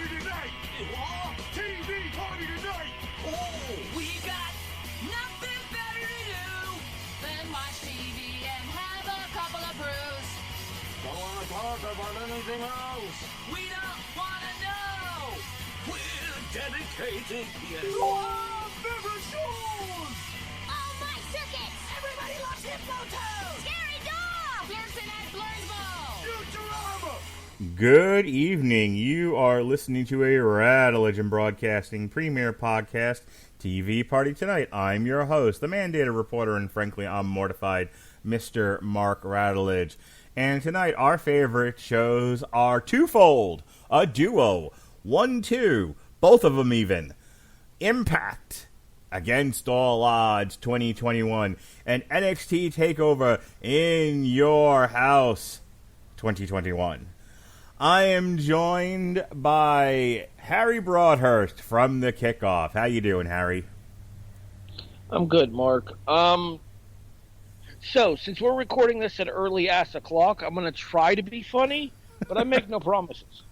party tonight! What? TV party tonight! Oh, we got nothing better to do than watch TV and have a couple of brews. Don't want to talk about anything else! We don't want to know. We're dedicated here! To our favorite shows. Oh, my circuits! Everybody loves Hypnotoad. Scary dog! Pearson at Blurnsville. Futurama! Good evening. You are listening to a Radulich and Broadcasting premiere podcast, TV Party Tonight. I'm your host, the mandated reporter, and frankly, I'm mortified, Mr. Mark Radulich. And tonight, our favorite shows are twofold, a duo, 1-2, both of them even. Impact, Against All Odds 2021, and NXT TakeOver in Your House 2021. I am joined by Harry Broadhurst from the Kickoff. How you doing, Harry? I'm good, Mark. So, since we're recording this at early ass o'clock, I'm going to try to be funny, but I make no promises.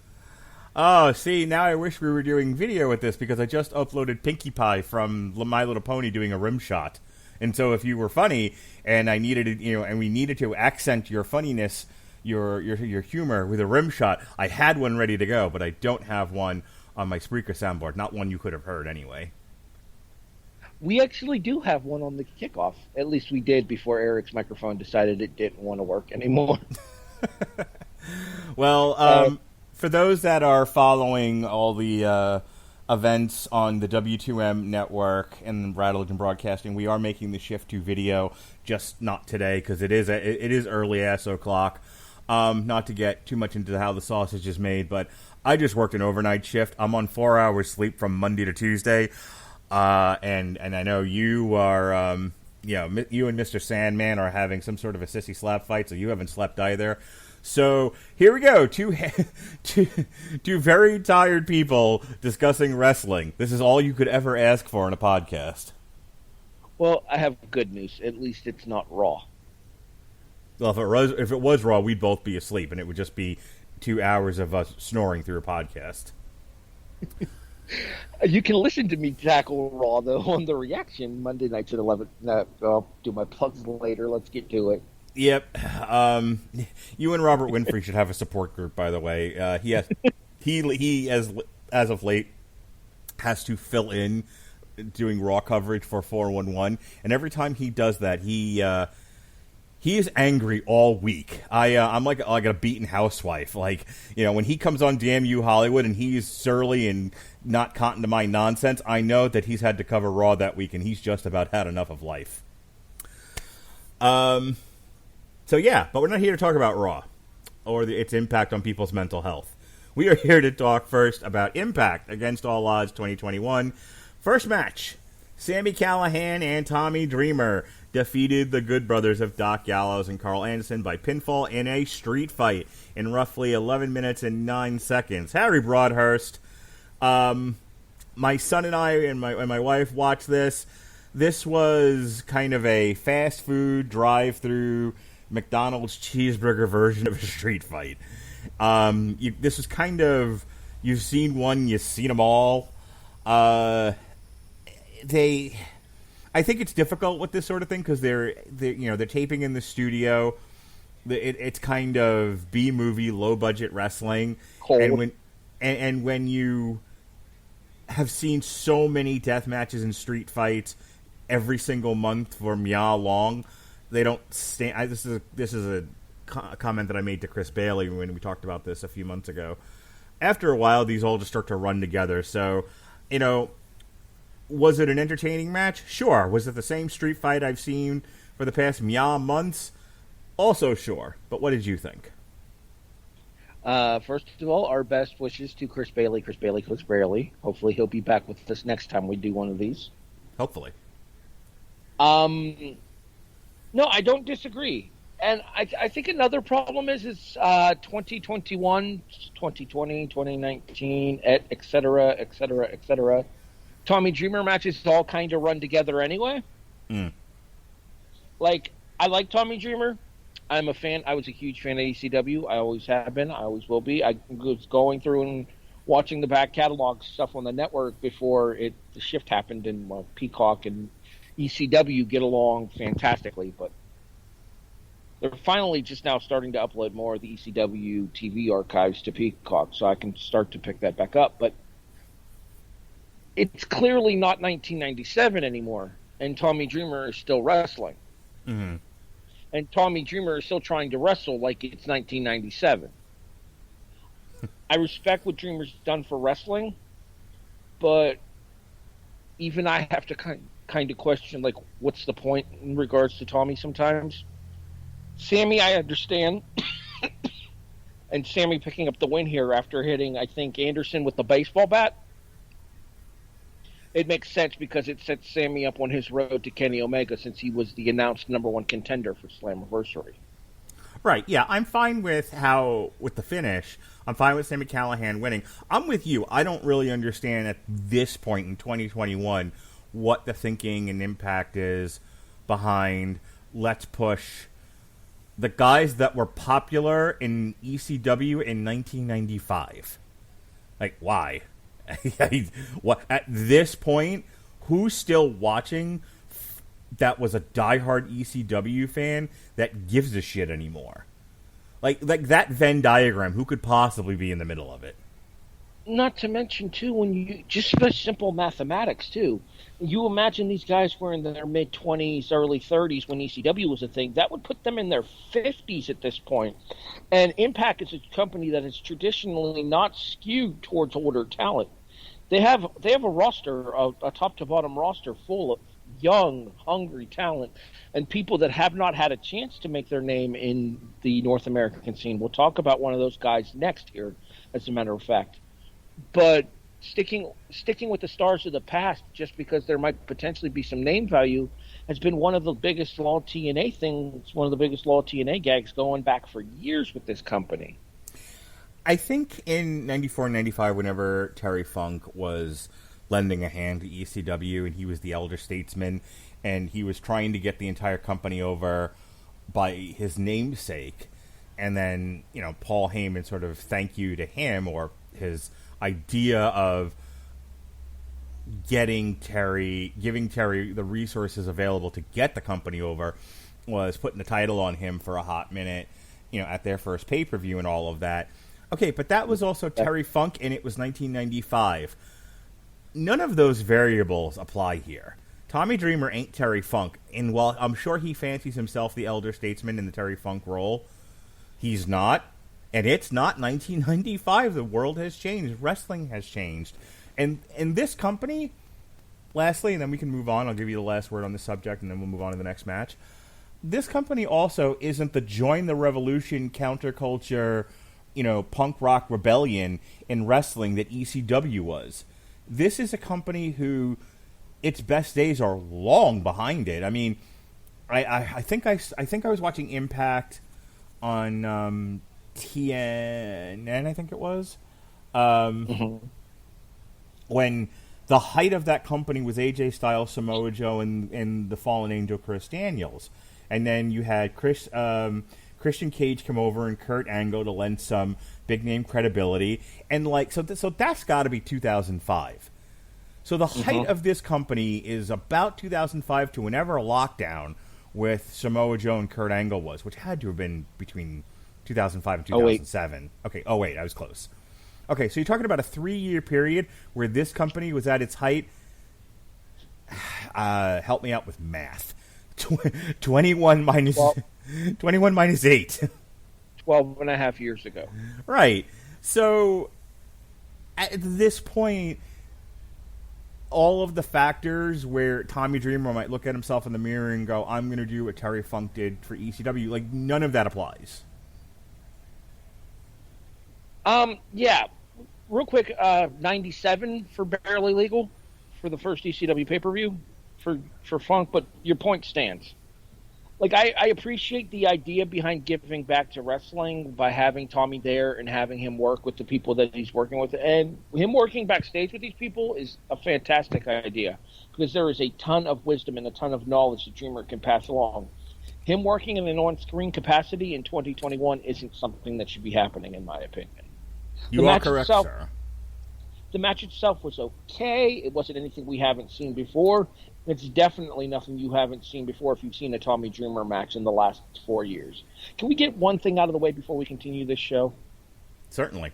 Oh, see, now I wish we were doing video with this because I just uploaded Pinkie Pie from My Little Pony doing a rim shot. And so if you were funny and I needed, and we needed to accent your funniness, your humor with a rim shot, I had one ready to go, but I don't have one on my Spreaker soundboard. Not one you could have heard anyway. We actually do have one on the kickoff. At least we did before Eric's microphone decided it didn't want to work anymore. Well, for those that are following all the events on the W2M network and Radulich and Broadcasting, we are making the shift to video, just not today because it is early ass o'clock. Not to get too much into how the sausage is made, but I just worked an overnight shift. I'm on 4 hours sleep from Monday to Tuesday, and I know you are, you and Mr. Sandman are having some sort of a sissy slap fight, so you haven't slept either. So here we go, two very tired people discussing wrestling. This is all you could ever ask for in a podcast. Well, I have good news. At least it's not Raw. Well, if it was Raw, we'd both be asleep, and it would just be 2 hours of us snoring through a podcast. You can listen to me tackle Raw, though, on the reaction Monday nights at 11. I'll do my plugs later. Let's get to it. Yep. You and Robert Winfrey should have a support group, by the way. He as of late has to fill in doing Raw coverage for 411, and every time he does that, he is angry all week. I'm like a beaten housewife. Like, when he comes on Damn You Hollywood and he's surly and not cotton to my nonsense, I know that he's had to cover Raw that week and he's just about had enough of life. So yeah, but we're not here to talk about Raw or its impact on people's mental health. We are here to talk first about Impact Against All Odds 2021. First match, Sami Callihan and Tommy Dreamer defeated the Good Brothers of Doc Gallows and Carl Anderson by pinfall in a street fight in roughly 11 minutes and 9 seconds. Harry Broadhurst, my son and I and my wife watched this. This was kind of a fast food drive-through McDonald's cheeseburger version of a street fight. This is kind of, you've seen one, you've seen them all. I think it's difficult with this sort of thing because they're taping in the studio. It's kind of B-movie, low-budget wrestling. Cold. And when you have seen so many death matches and street fights every single month for meow long, they don't stand. This is a comment that I made to Chris Bailey when we talked about this a few months ago. After a while, these all just start to run together. So, was it an entertaining match? Sure. Was it the same street fight I've seen for the past months? Also sure. But what did you think? First of all, our best wishes to Chris Bailey. Hopefully he'll be back with us next time we do one of these. Hopefully. No, I don't disagree. And I think another problem is 2021, 2020, 2019, et cetera. Tommy Dreamer matches all kind of run together anyway. Like, I like Tommy Dreamer. I'm a fan. I was a huge fan of ECW. I always have been. I always will be. I was going through and watching the back catalog stuff on the network before the shift happened, and Peacock and ECW get along fantastically, but they're finally just now starting to upload more of the ECW TV archives to Peacock, so I can start to pick that back up. But it's clearly not 1997 anymore, and Tommy Dreamer is still wrestling. Mm-hmm. And Tommy Dreamer is still trying to wrestle like it's 1997. I respect what Dreamer's done for wrestling, but even I have to kind of question, like, what's the point in regards to Tommy sometimes. Sammy, I understand. And Sammy picking up the win here after hitting, I think, Anderson with the baseball bat. It makes sense because it sets Sammy up on his road to Kenny Omega, since he was the announced number one contender for Slammiversary. Right, yeah, I'm fine with the finish. I'm fine with Sami Callihan winning. I'm with you. I don't really understand at this point in 2021 what the thinking and impact is behind let's push the guys that were popular in ECW in 1995. Like, why? What at this point, who's still watching that was a diehard ECW fan that gives a shit anymore? Like that Venn diagram, who could possibly be in the middle of it? Not to mention, too, when you just for simple mathematics, too. You imagine these guys were in their mid-20s, early 30s when ECW was a thing. That would put them in their 50s at this point. And Impact is a company that has traditionally not skewed towards older talent. They have a roster, a top-to-bottom roster full of young, hungry talent and people that have not had a chance to make their name in the North American scene. We'll talk about one of those guys next here, as a matter of fact. But sticking with the stars of the past, just because there might potentially be some name value, has been one of the biggest Law TNA things, one of the biggest Law TNA gags going back for years with this company. I think in 94 and 95, whenever Terry Funk was lending a hand to ECW and he was the elder statesman and he was trying to get the entire company over by his namesake, and then, Paul Heyman sort of thank you to him, or his idea of giving Terry the resources available to get the company over was putting the title on him for a hot minute, at their first pay-per-view and all of that. Okay, but that was also Terry Funk, and it was 1995. None of those variables apply here. Tommy Dreamer ain't Terry Funk, and while I'm sure he fancies himself the elder statesman in the Terry Funk role, he's not. And it's not 1995. The world has changed. Wrestling has changed. And this company, lastly, and then we can move on. I'll give you the last word on this subject, and then we'll move on to the next match. This company also isn't the join the revolution, counterculture, punk rock rebellion in wrestling that ECW was. This is a company who its best days are long behind it. I mean, I think I was watching Impact on TNN, I think it was, when the height of that company was AJ Styles, Samoa Joe, and the Fallen Angel Chris Daniels, and then you had Christian Cage come over and Kurt Angle to lend some big name credibility, and so that's got to be 2005. So the height of this company is about 2005 to whenever a lockdown with Samoa Joe and Kurt Angle was, which had to have been between 2005 and 2007. Okay, I was close. Okay, so you're talking about a 3-year period where this company was at its height. Help me out with math. 21 minus 8. 12 and a half years ago. Right. So at this point, all of the factors where Tommy Dreamer might look at himself in the mirror and go, I'm going to do what Terry Funk did for ECW, like, none of that applies. Yeah. Real quick, 97 for Barely Legal for the first ECW pay-per-view for Funk, but your point stands. Like, I appreciate the idea behind giving back to wrestling by having Tommy there and having him work with the people that he's working with. And him working backstage with these people is a fantastic idea because there is a ton of wisdom and a ton of knowledge that Dreamer can pass along. Him working in an on-screen capacity in 2021 isn't something that should be happening, in my opinion. You are correct, sir. The match itself was okay. It wasn't anything we haven't seen before. It's definitely nothing you haven't seen before if you've seen a Tommy Dreamer match in the last 4 years. Can we get one thing out of the way before we continue this show? Certainly.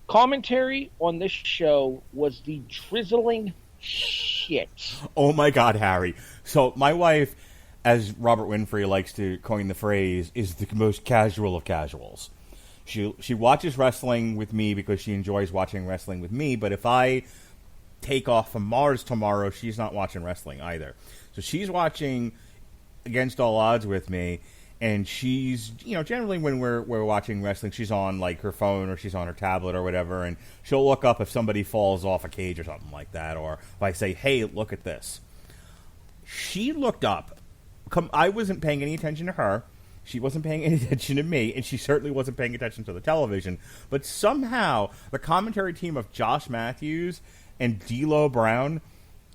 Commentary on this show was the drizzling shit. Oh my God, Harry. So my wife, as Robert Winfrey likes to coin the phrase, is the most casual of casuals. She watches wrestling with me because she enjoys watching wrestling with me, but if I take off from Mars tomorrow, she's not watching wrestling either. So she's watching Against All Odds with me, and she's, generally when we're watching wrestling, she's on like her phone or she's on her tablet or whatever, and she'll look up if somebody falls off a cage or something like that, or if I say, hey, look at this. She looked up. I wasn't paying any attention to her. She wasn't paying any attention to me, and she certainly wasn't paying attention to the television. But somehow, the commentary team of Josh Matthews and D'Lo Brown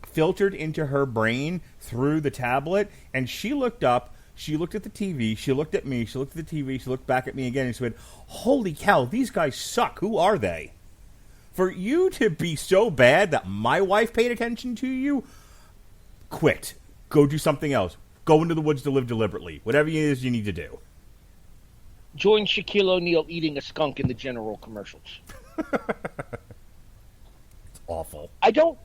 filtered into her brain through the tablet, and she looked up, she looked at the TV, she looked at me, she looked at the TV, she looked back at me again, and she said, holy cow, these guys suck. Who are they? For you to be so bad that my wife paid attention to you, quit. Go do something else. Go into the woods to live deliberately. Whatever it is you need to do. Join Shaquille O'Neal eating a skunk in the General commercials. It's awful. I don't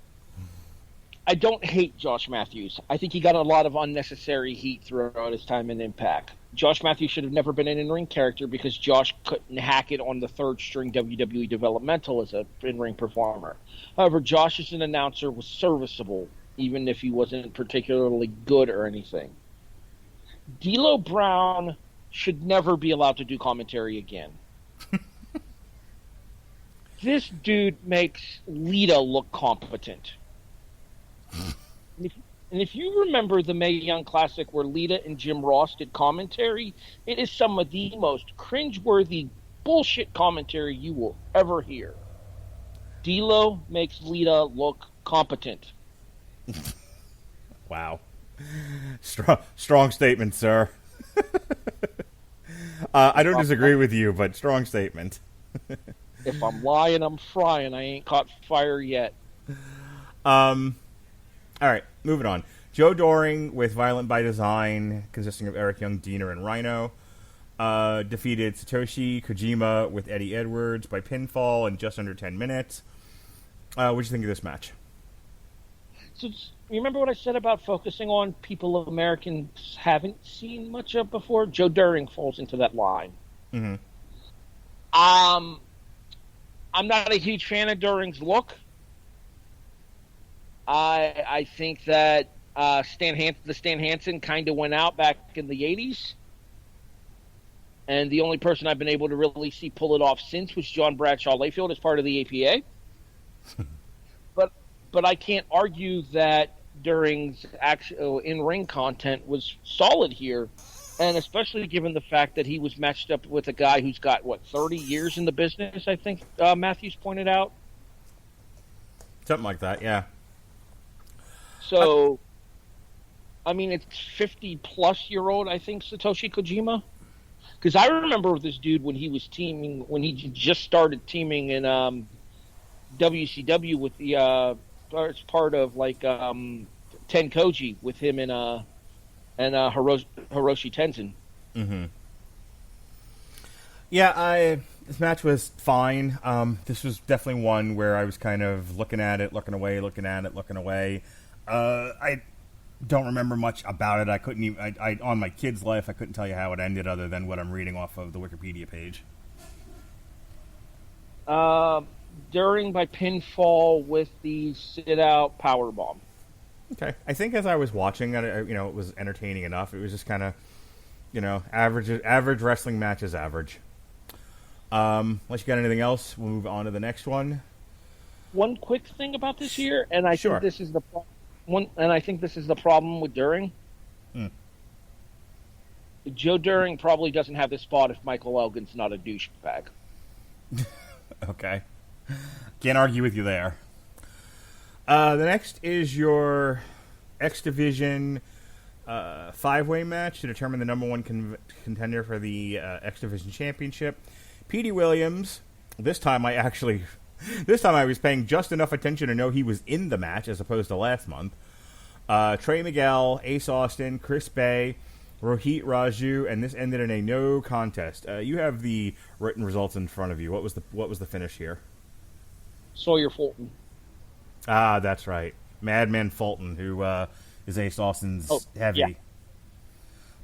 hate Josh Matthews. I think he got a lot of unnecessary heat throughout his time in Impact. Josh Matthews should have never been an in-ring character because Josh couldn't hack it on the third-string WWE developmental as an in-ring performer. However, Josh as an announcer was serviceable, even if he wasn't particularly good or anything. D'Lo Brown should never be allowed to do commentary again. This dude makes Lita look competent. And if you remember the Mae Young Classic where Lita and Jim Ross did commentary, it is some of the most cringeworthy bullshit commentary you will ever hear. D'Lo makes Lita look competent. Wow. Strong statement, sir. I don't disagree with you, but strong statement. If I'm lying, I'm frying. I ain't caught fire yet. All right, moving on. Joe Doring with Violent by Design, consisting of Eric Young, Diener, and Rhino, defeated Satoshi Kojima with Eddie Edwards by pinfall in just under 10 minutes. What did you think of this match? So, you remember what I said about focusing on people Americans haven't seen much of before? Joe Doring falls into that line. Mm-hmm. I'm not a huge fan of Doring's look. I think that the Stan Hansen kind of went out back in the 80s. And the only person I've been able to really see pull it off since was John Bradshaw Layfield as part of the APA. But I can't argue that Doring's actual in-ring content was solid here, and especially given the fact that he was matched up with a guy who's got, 30 years in the business, I think Matthews pointed out? Something like that, yeah. So, it's 50-plus-year-old, I think, Satoshi Kojima. Because I remember this dude when he just started teaming in WCW with the... as part of Tenkoji with him and Hiroshi Tenzin. Mm-hmm. Yeah, this match was fine. This was definitely one where I was kind of looking at it, looking away, looking at it, looking away. I don't remember much about it. I couldn't even. On my kid's life, I couldn't tell you how it ended, other than what I'm reading off of the Wikipedia page. During by pinfall with the sit-out powerbomb. Okay. I think as I was watching it, it was entertaining enough. It was just kind of, average wrestling match is average. Unless you got anything else, we'll move on to the next one. One quick thing about this here, and I Sure. think this is the one, and I think this is the problem with Doring. Joe Doring probably doesn't have this spot if Michael Elgin's not a douchebag. Okay. Can't argue with you there. The next is your X Division 5-way match to determine the number one contender for the X Division Championship. Petey Williams This time I was paying just enough attention to know he was in the match as opposed to last month. Trey Miguel, Ace Austin, Chris Bay, Rohit Raju, and this ended in a no contest. You have the written results in front of you. What was the finish here? Sawyer Fulton. Ah, that's right. Madman Fulton, who is Ace Austin's heavy.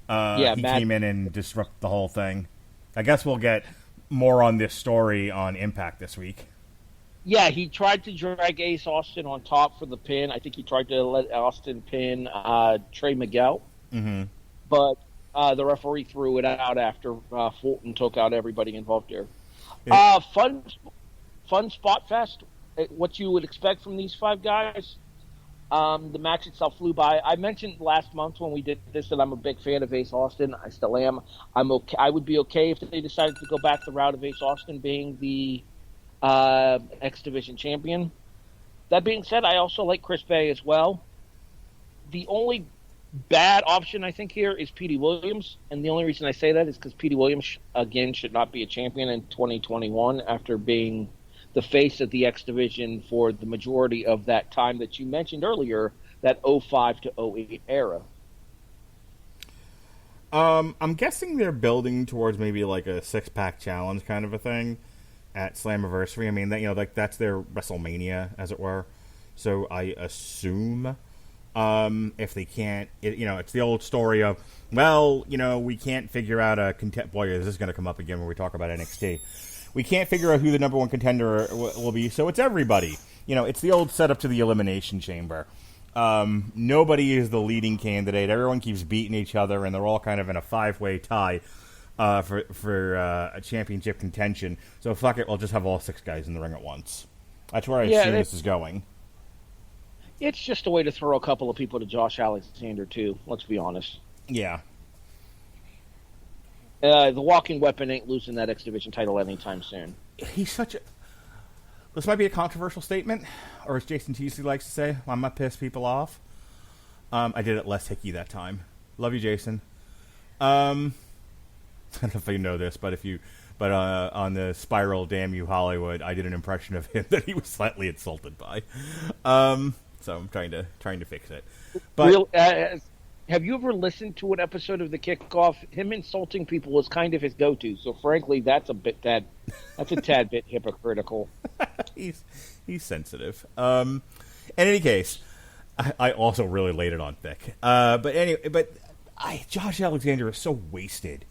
Yeah. He came in and disrupted the whole thing. I guess we'll get more on this story on Impact this week. Yeah, he tried to drag Ace Austin on top for the pin. I think he tried to let Austin pin Trey Miguel. Mm-hmm. But the referee threw it out after Fulton took out everybody involved here. Fun spot fest. What you would expect from these five guys. The match itself flew by. I mentioned last month when we did this that I'm a big fan of Ace Austin. I still am. I'm okay. I would be okay if they decided to go back the route of Ace Austin being the X Division champion. That being said, I also like Chris Bay as well. The only bad option I think here is Petey Williams, and the only reason I say that is because Petey Williams again should not be a champion in 2021 after being the face of the X Division for the majority of that time that you mentioned earlier, that 05 to 08 era. I'm guessing they're building towards maybe like a 6-pack challenge kind of a thing at Slammiversary. I mean, that's their WrestleMania, as it were. So I assume if they can't, it's the old story of, we can't figure out a contender. Boy, this is going to come up again when we talk about NXT. We can't figure out who the number one contender will be, so it's everybody. It's the old setup to the Elimination Chamber. Nobody is the leading candidate. Everyone keeps beating each other, and they're all kind of in a 5-way tie for a championship contention. So fuck it, we'll just have all 6 guys in the ring at once. That's where I assume this is going. It's just a way to throw a couple of people to Josh Alexander, too. Let's be honest. Yeah. The walking weapon ain't losing that X Division title anytime soon. He's such a... This might be a controversial statement, or as Jason Teasley likes to say, I might piss people off. I did it less hickey that time. Love you, Jason. I don't know if you know this, but on the Spiral Damn You Hollywood, I did an impression of him that he was slightly insulted by. So I'm trying to fix it. But have you ever listened to an episode of The Kickoff? Him insulting people was kind of his go-to. So frankly, that's a tad bit hypocritical. He's sensitive. In any case, I also really laid it on thick. Josh Alexander is so wasted.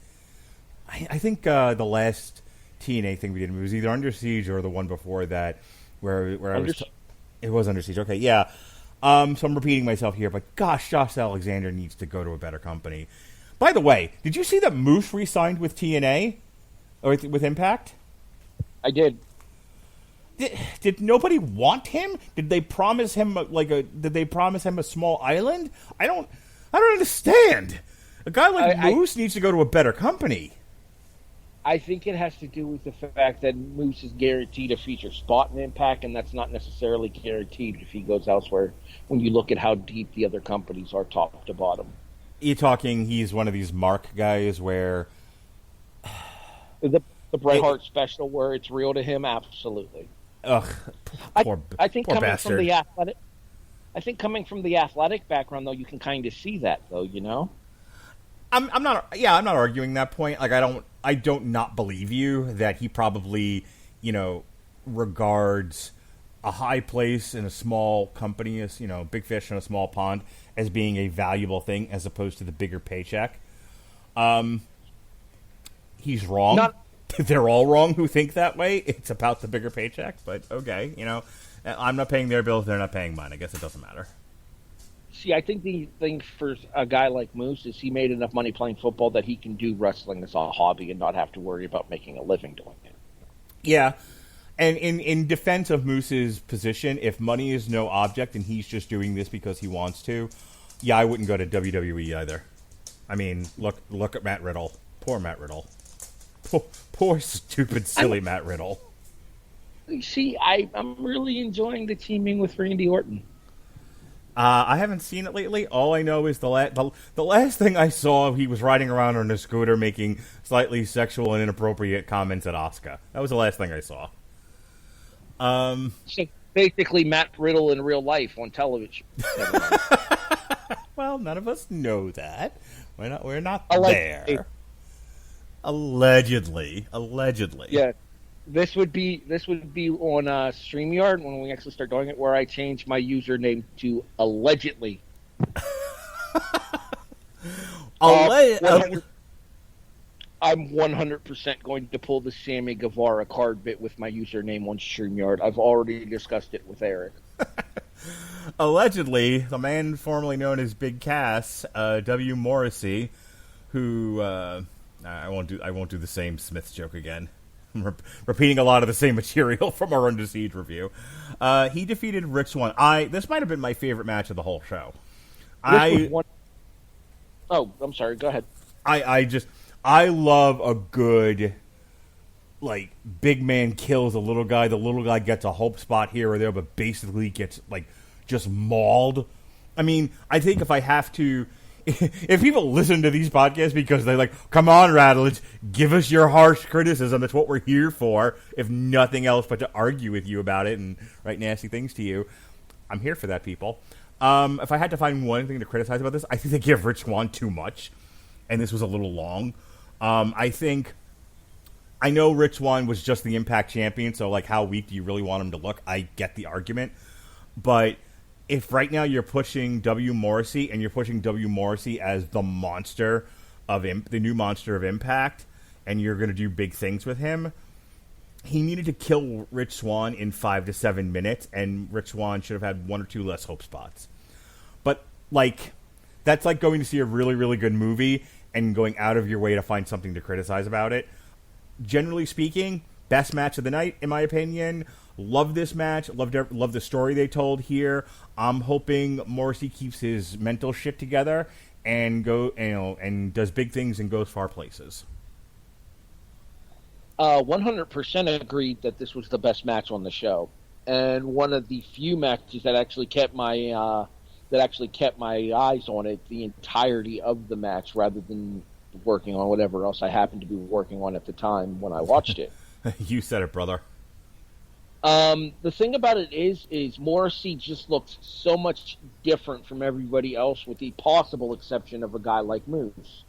I think the last TNA thing we did was either Under Siege or the one before that, where it was Under Siege. Okay, yeah. So I'm repeating myself here, but gosh, Josh Alexander needs to go to a better company. By the way, did you see that Moose re-signed with TNA or with Impact? I did. Did nobody want him? Did they promise him a small island? I don't understand. A guy like Moose needs to go to a better company. I think it has to do with the fact that Moose is guaranteed a feature spot in Impact, and that's not necessarily guaranteed if he goes elsewhere when you look at how deep the other companies are top to bottom. You're talking he's one of these Mark guys where... The Bret Hart special where it's real to him? Absolutely. Ugh, I think poor coming bastard. from the athletic... I think coming from the athletic background, though, you can kind of see that, though, I'm not arguing that point. Like, I don't not believe you that he probably, regards a high place in a small company as, big fish in a small pond as being a valuable thing as opposed to the bigger paycheck. He's wrong. They're all wrong who think that way. It's about the bigger paycheck, but okay, I'm not paying their bills, they're not paying mine. I guess it doesn't matter. See, I think the thing for a guy like Moose is he made enough money playing football that he can do wrestling as a hobby and not have to worry about making a living doing it. Yeah, and in defense of Moose's position, if money is no object and he's just doing this because he wants to, I wouldn't go to WWE either. I mean, look at Matt Riddle. Poor Matt Riddle. Poor stupid, silly Matt Riddle. See, I'm really enjoying the teaming with Randy Orton. I haven't seen it lately. All I know is the last thing I saw, he was riding around on a scooter making slightly sexual and inappropriate comments at Asuka. That was the last thing I saw. So basically, Matt Riddle in real life on television. Well, none of us know that. We're not Allegedly. there. Allegedly. Yeah. This would be on StreamYard when we actually start doing it, where I change my username to allegedly. I'm 100% going to pull the Sammy Guevara card bit with my username on StreamYard. I've already discussed it with Eric. Allegedly, the man formerly known as Big Cass, W. Morrissey, who I won't do the same Smiths joke again. I'm repeating a lot of the same material from our Under Siege review. He defeated Rich Swann. This might have been my favorite match of the whole show. Oh, I'm sorry. Go ahead. I love a good, like, big man kills a little guy. The little guy gets a hope spot here or there, but basically gets, like, just mauled. I mean, I think if I have to... If people listen to these podcasts because they're like, come on, Radulich, give us your harsh criticism. That's what we're here for, if nothing else but to argue with you about it and write nasty things to you. I'm here for that, people. If I had to find one thing to criticize about this, I think they give Rich Swann too much, and this was a little long. I know Rich Swann was just the Impact champion, so, like, how weak do you really want him to look? I get the argument, but... if right now you're pushing W. Morrissey and you're pushing W. Morrissey as the monster of the new monster of Impact, and you're going to do big things with him, he needed to kill Rich Swann in 5 to 7 minutes, and Rich Swann should have had 1 or 2 less hope spots. But, like, that's like going to see a really, really good movie and going out of your way to find something to criticize about it. Generally speaking, best match of the night, in my opinion. Love this match. Love the story they told here. I'm hoping Morrissey keeps his mental shit together and and does big things and goes far places. 100% agreed that this was the best match on the show, and one of the few matches that actually kept my eyes on it the entirety of the match, rather than working on whatever else I happened to be working on at the time when I watched it. You said it, brother. The thing about it is Morrissey just looks so much different from everybody else, with the possible exception of a guy like Moose.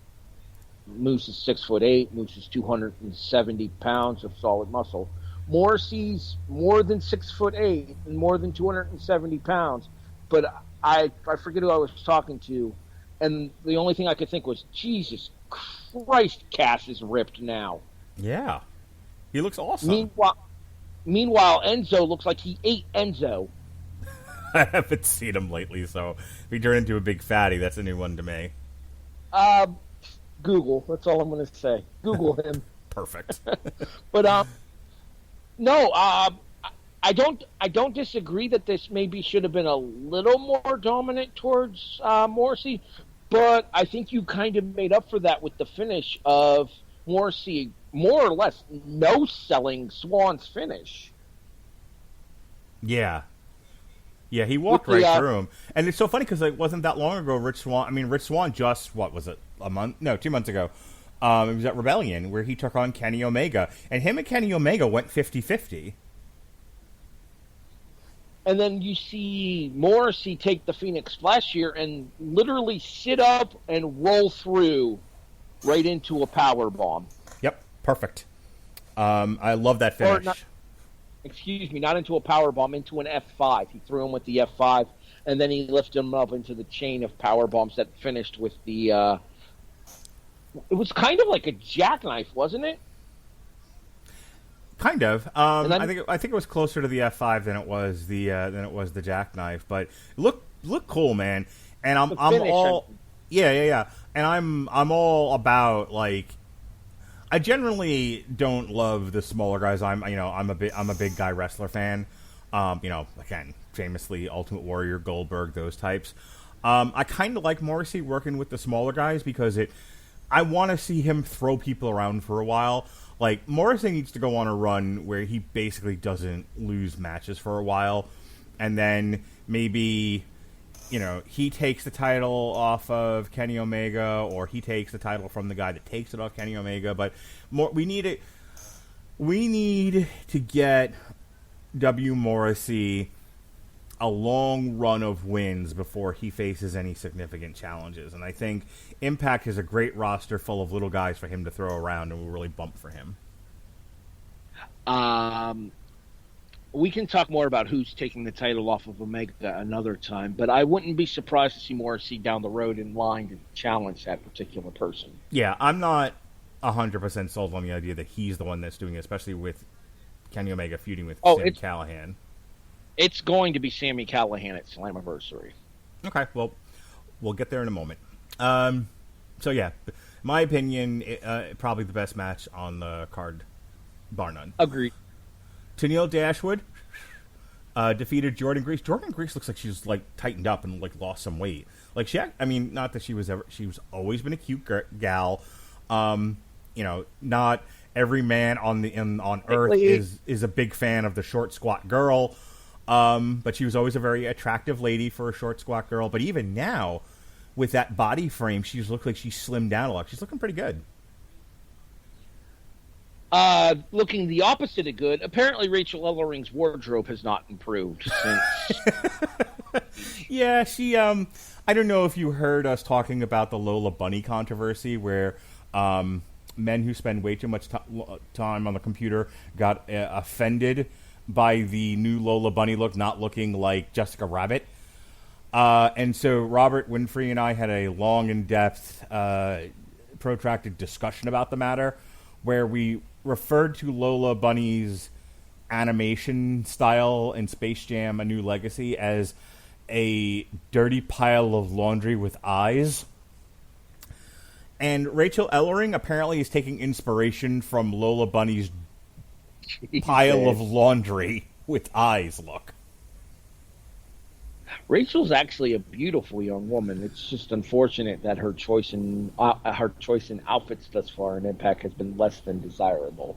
Moose is 6'8". Moose is 270 pounds of solid muscle. Morrissey's more than 6'8" and more than 270 pounds. But I forget who I was talking to, and the only thing I could think was, Jesus Christ, Cass is ripped now. Yeah, he looks awesome. Meanwhile, Enzo looks like he ate Enzo. I haven't seen him lately, so if he turned into a big fatty, that's a new one to me. Google. That's all I'm going to say. Google him. Perfect. But no, I don't disagree that this maybe should have been a little more dominant towards Morrissey, but I think you kind of made up for that with the finish of Morrissey, more or less no-selling Swann's finish. Yeah, he walked right through him. And it's so funny because it wasn't that long ago, Rich Swann just, what was it, 2 months ago, it was at Rebellion, where he took on Kenny Omega. And him and Kenny Omega went 50-50. And then you see Morrissey take the Phoenix Splash here and literally sit up and roll through right into a power bomb. Yep, perfect. I love that finish. Not into a power bomb, into an F5. He threw him with the F5, and then he lifted him up into the chain of power bombs that finished with the. It was kind of like a jackknife, wasn't it? Kind of. I think it was closer to the F5 than it was the jackknife, but it looked cool, man. And I'm all. Yeah. And I'm all about, like, I generally don't love the smaller guys. I'm a big guy wrestler fan. Again, famously Ultimate Warrior, Goldberg, those types. I kind of like Morrissey working with the smaller guys because I want to see him throw people around for a while. Like, Morrissey needs to go on a run where he basically doesn't lose matches for a while, and then maybe he takes the title off of Kenny Omega, or he takes the title from the guy that takes it off Kenny Omega. But we need to get W. Morrissey a long run of wins before he faces any significant challenges. And I think Impact has a great roster full of little guys for him to throw around, and will really bump for him. We can talk more about who's taking the title off of Omega another time, but I wouldn't be surprised to see Morrissey down the road in line to challenge that particular person. Yeah, I'm not 100% sold on the idea that he's the one that's doing it, especially with Kenny Omega feuding with Sami Callihan. It's going to be Sami Callihan at Slammiversary. Okay, well, we'll get there in a moment. So, yeah, my opinion, probably the best match on the card, bar none. Agreed. Tenille Dashwood defeated Jordynne Grace. Jordynne Grace looks like she's tightened up and lost some weight. Not that she was always been a cute gal. Not every man on earth is a big fan of the short squat girl. But she was always a very attractive lady for a short squat girl. But even now, with that body frame, she's looked like she's slimmed down a lot. She's looking pretty good. Looking the opposite of good, apparently Rachel Ellering's wardrobe has not improved since. Yeah, she, I don't know if you heard us talking about the Lola Bunny controversy, where men who spend way too much time on the computer got offended by the new Lola Bunny look not looking like Jessica Rabbit. And so Robert Winfrey and I had a long, in-depth, protracted discussion about the matter, where we referred to Lola Bunny's animation style in Space Jam: A New Legacy as a dirty pile of laundry with eyes. And Rachel Ellering apparently is taking inspiration from Lola Bunny's pile of laundry with eyes look. Rachel's actually a beautiful young woman. It's just unfortunate that her choice in outfits thus far in Impact has been less than desirable.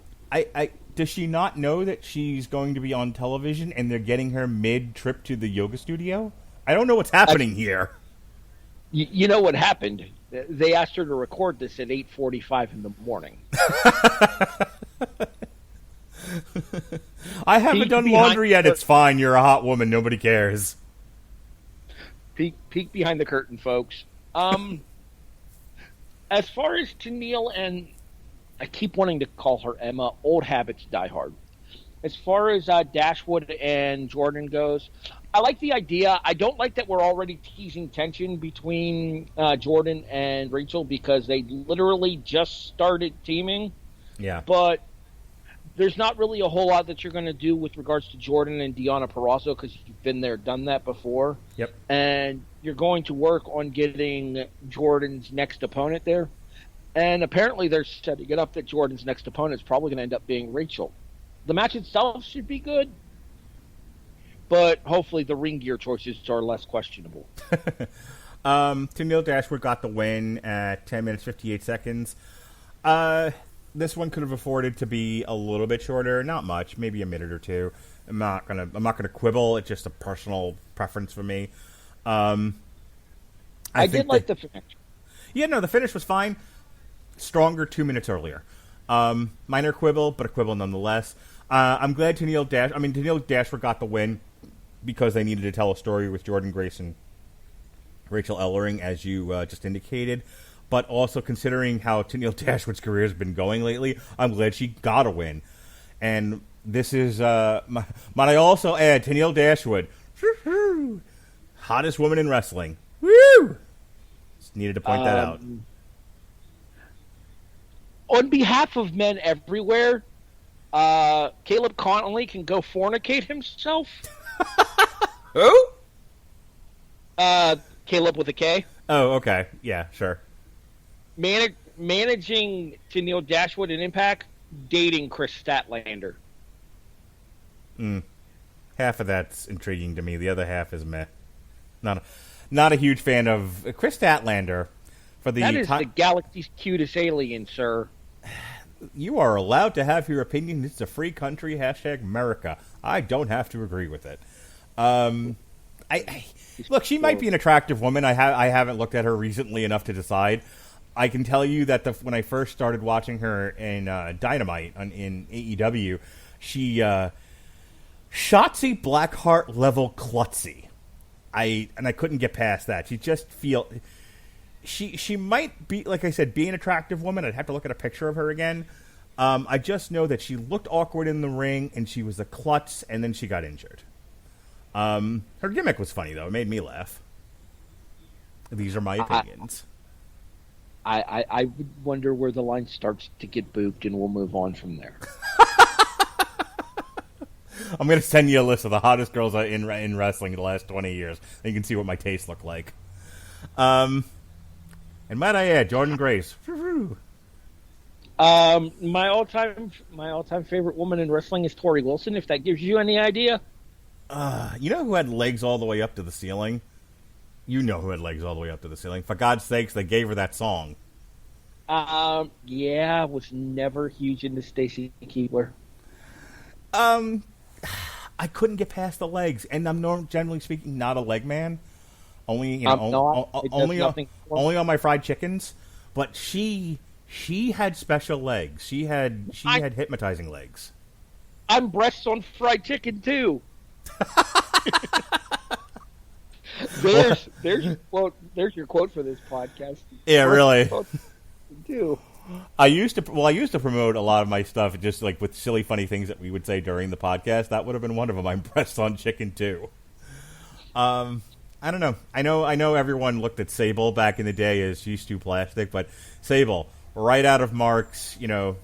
Does she not know that she's going to be on television and they're getting her mid-trip to the yoga studio? I don't know what's happening here. You know what happened? They asked her to record this at 8:45 in the morning. I haven't done laundry yet. It's fine. You're a hot woman. Nobody cares. Peek behind the curtain, folks. As far as Tenille, and I keep wanting to call her Emma, old habits die hard. As far as Dashwood and Jordynne goes, I like the idea. I don't like that we're already teasing tension between Jordynne and Rachel, because they literally just started teaming. Yeah. But there's not really a whole lot that you're going to do with regards to Jordynne and Deonna Purrazzo, because you've been there, done that before. Yep. And you're going to work on getting Jordynne's next opponent there. And apparently they're setting it up that Jordynne's next opponent is probably going to end up being Rachel. The match itself should be good, but hopefully the ring gear choices are less questionable. Tenille Dashwood got the win at 10 minutes, 58 seconds. This one could have afforded to be a little bit shorter, not much, maybe a minute or two. I'm not gonna quibble. It's just a personal preference for me. I did like the finish. Yeah, no, the finish was fine. Stronger 2 minutes earlier. Minor quibble, but a quibble nonetheless. I'm glad Tenille Dashwood got the win because they needed to tell a story with Jordynne Grace and Rachel Ellering, as you just indicated. But also considering how Tenille Dashwood's career has been going lately, I'm glad she got a win. And this is, might I also add, Tenille Dashwood, hottest woman in wrestling. Woo! Just needed to point that out. On behalf of men everywhere, Caleb Connolly can go fornicate himself. Who? Caleb with a K. Oh, okay. Yeah, sure. Managing Tenille Dashwood in Impact, dating Chris Statlander. Half of that's intriguing to me. The other half is meh. Not a huge fan of Chris Statlander. That is the galaxy's cutest alien, sir. You are allowed to have your opinion. It's a free country. #America. I don't have to agree with it. Look, she might be an attractive woman. I haven't looked at her recently enough to decide. I can tell you that when I first started watching her in Dynamite in AEW, she Shotzi Blackheart level klutzy. I couldn't get past that. She might be, like I said, be an attractive woman. I'd have to look at a picture of her again. I just know that she looked awkward in the ring, and she was a klutz, and then she got injured. Her gimmick was funny, though. It made me laugh. These are my opinions. I would wonder where the line starts to get booped, and we'll move on from there. I'm going to send you a list of the hottest girls in wrestling in the last 20 years. And you can see what my tastes look like. And might I add, Jordan Grace. My all-time favorite woman in wrestling is Tori Wilson, if that gives you any idea. You know who had legs all the way up to the ceiling? You know who had legs all the way up to the ceiling. For God's sakes, they gave her that song. Yeah, was never huge into Stacy Keibler. I couldn't get past the legs, and I'm generally speaking not a leg man. Only only on my fried chickens. But she had special legs. She had hypnotizing legs. I'm breasts on fried chicken too. There's your quote. There's your quote for this podcast. Yeah, really. Too. I used to promote a lot of my stuff just like with silly, funny things that we would say during the podcast. That would have been one of them. I'm breasts on chicken too. I don't know. I know everyone looked at Sable back in the day as she's too plastic, but Sable, right out of Mark's, dream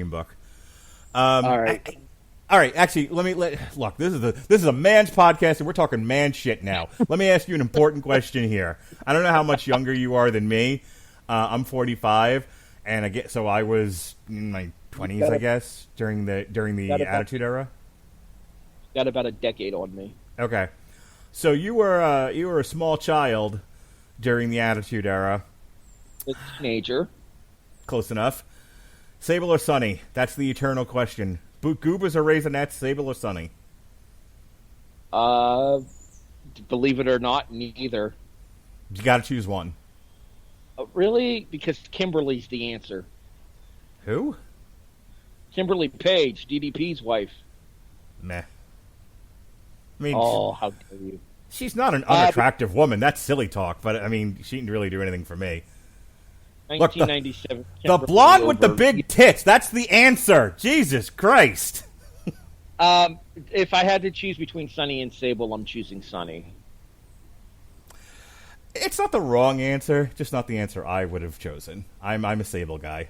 book. All right. All right, actually, look. This is a man's podcast, and we're talking man shit now. Let me ask you an important question here. I don't know how much younger you are than me. I'm 45, and I was in my 20s, I guess, during the Attitude Era. Got about a decade on me. Okay, so you were a small child during the Attitude Era. A teenager. Close enough. Sable or Sunny? That's the eternal question. Goobers or Raisinets, Sable or Sunny? Believe it or not, neither. You got to choose one. Really? Because Kimberly's the answer. Who? Kimberly Page, DDP's wife. Meh. I mean, how dare you? She's not an unattractive woman. That's silly talk, but I mean, she didn't really do anything for me. 1997. Look, the blonde with the big tits. That's the answer. Jesus Christ. If I had to choose between Sunny and Sable, I'm choosing Sunny. It's not the wrong answer, just not the answer I would have chosen. I'm a Sable guy.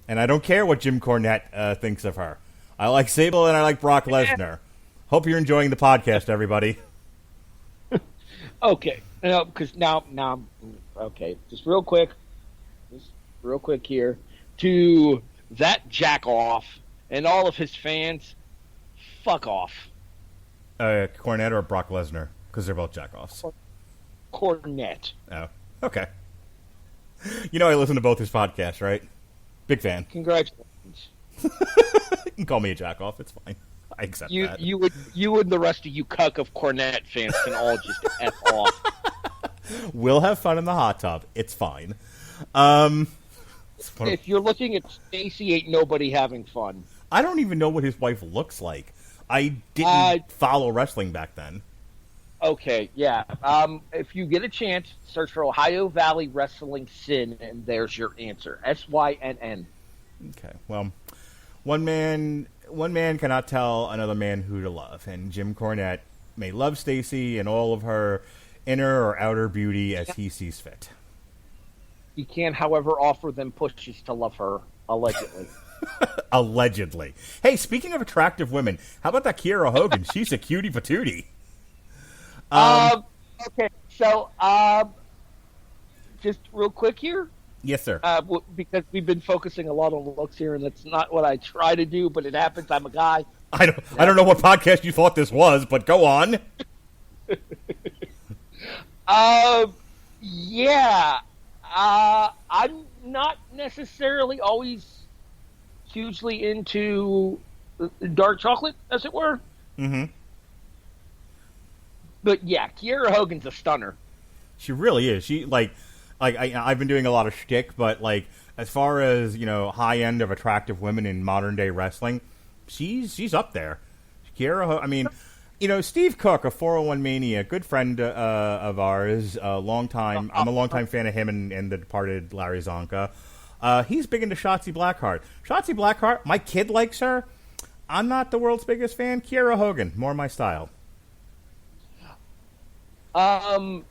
And I don't care what Jim Cornette thinks of her. I like Sable and I like Brock Lesnar. Hope you're enjoying the podcast, everybody. Okay. Because now, okay, just real quick here, to that jack off and all of his fans, fuck off. Cornette or Brock Lesnar? Because they're both jack-offs. Cornette. Oh, okay. You know I listen to both his podcasts, right? Big fan. Congratulations. You can call me a jack-off, it's fine. I accept that. You and the rest of you cuck of Cornette fans can all just F off. We'll have fun in the hot tub. It's fine. If you're looking at Stacy, ain't nobody having fun. I don't even know what his wife looks like. I didn't follow wrestling back then. Okay, yeah. If you get a chance, search for Ohio Valley Wrestling Sin, and there's your answer. SYNN. Okay, well, one man cannot tell another man who to love, and Jim Cornette may love Stacy and all of her inner or outer beauty as he sees fit. You can, however, offer them pushes to love her, allegedly. Allegedly. Hey, speaking of attractive women, how about that Kiera Hogan? She's a cutie patootie. Okay, so just real quick here. Yes, sir. Because we've been focusing a lot on looks here, and that's not what I try to do, but it happens. I'm a guy. I don't know what podcast you thought this was, but go on. Yeah. I'm not necessarily always hugely into dark chocolate, as it were. Mm-hmm. But yeah, Kiera Hogan's a stunner. She really is. She I've been doing a lot of shtick, but like as far as high end of attractive women in modern day wrestling, she's up there. I mean, Steve Cook of 401 Mania, good friend of ours, I'm a longtime fan of him and the departed Larry Zonka. He's big into Shotzi Blackheart. Shotzi Blackheart, my kid likes her. I'm not the world's biggest fan. Kiera Hogan, more my style. On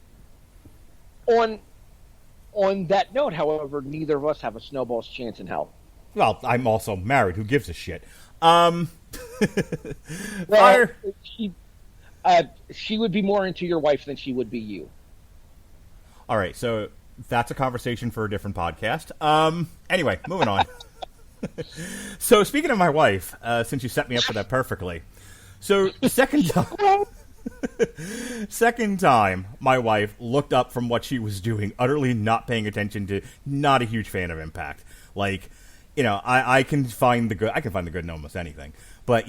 that note, however, neither of us have a snowball's chance in hell. Well, I'm also married. Who gives a shit? Well, Fire. She would be more into your wife than she would be you. All right, so that's a conversation for a different podcast. Anyway, moving on. So speaking of my wife, since you set me up for that perfectly, so second time my wife looked up from what she was doing, utterly not paying attention to, not a huge fan of Impact. Like, I can find the good in almost anything. But,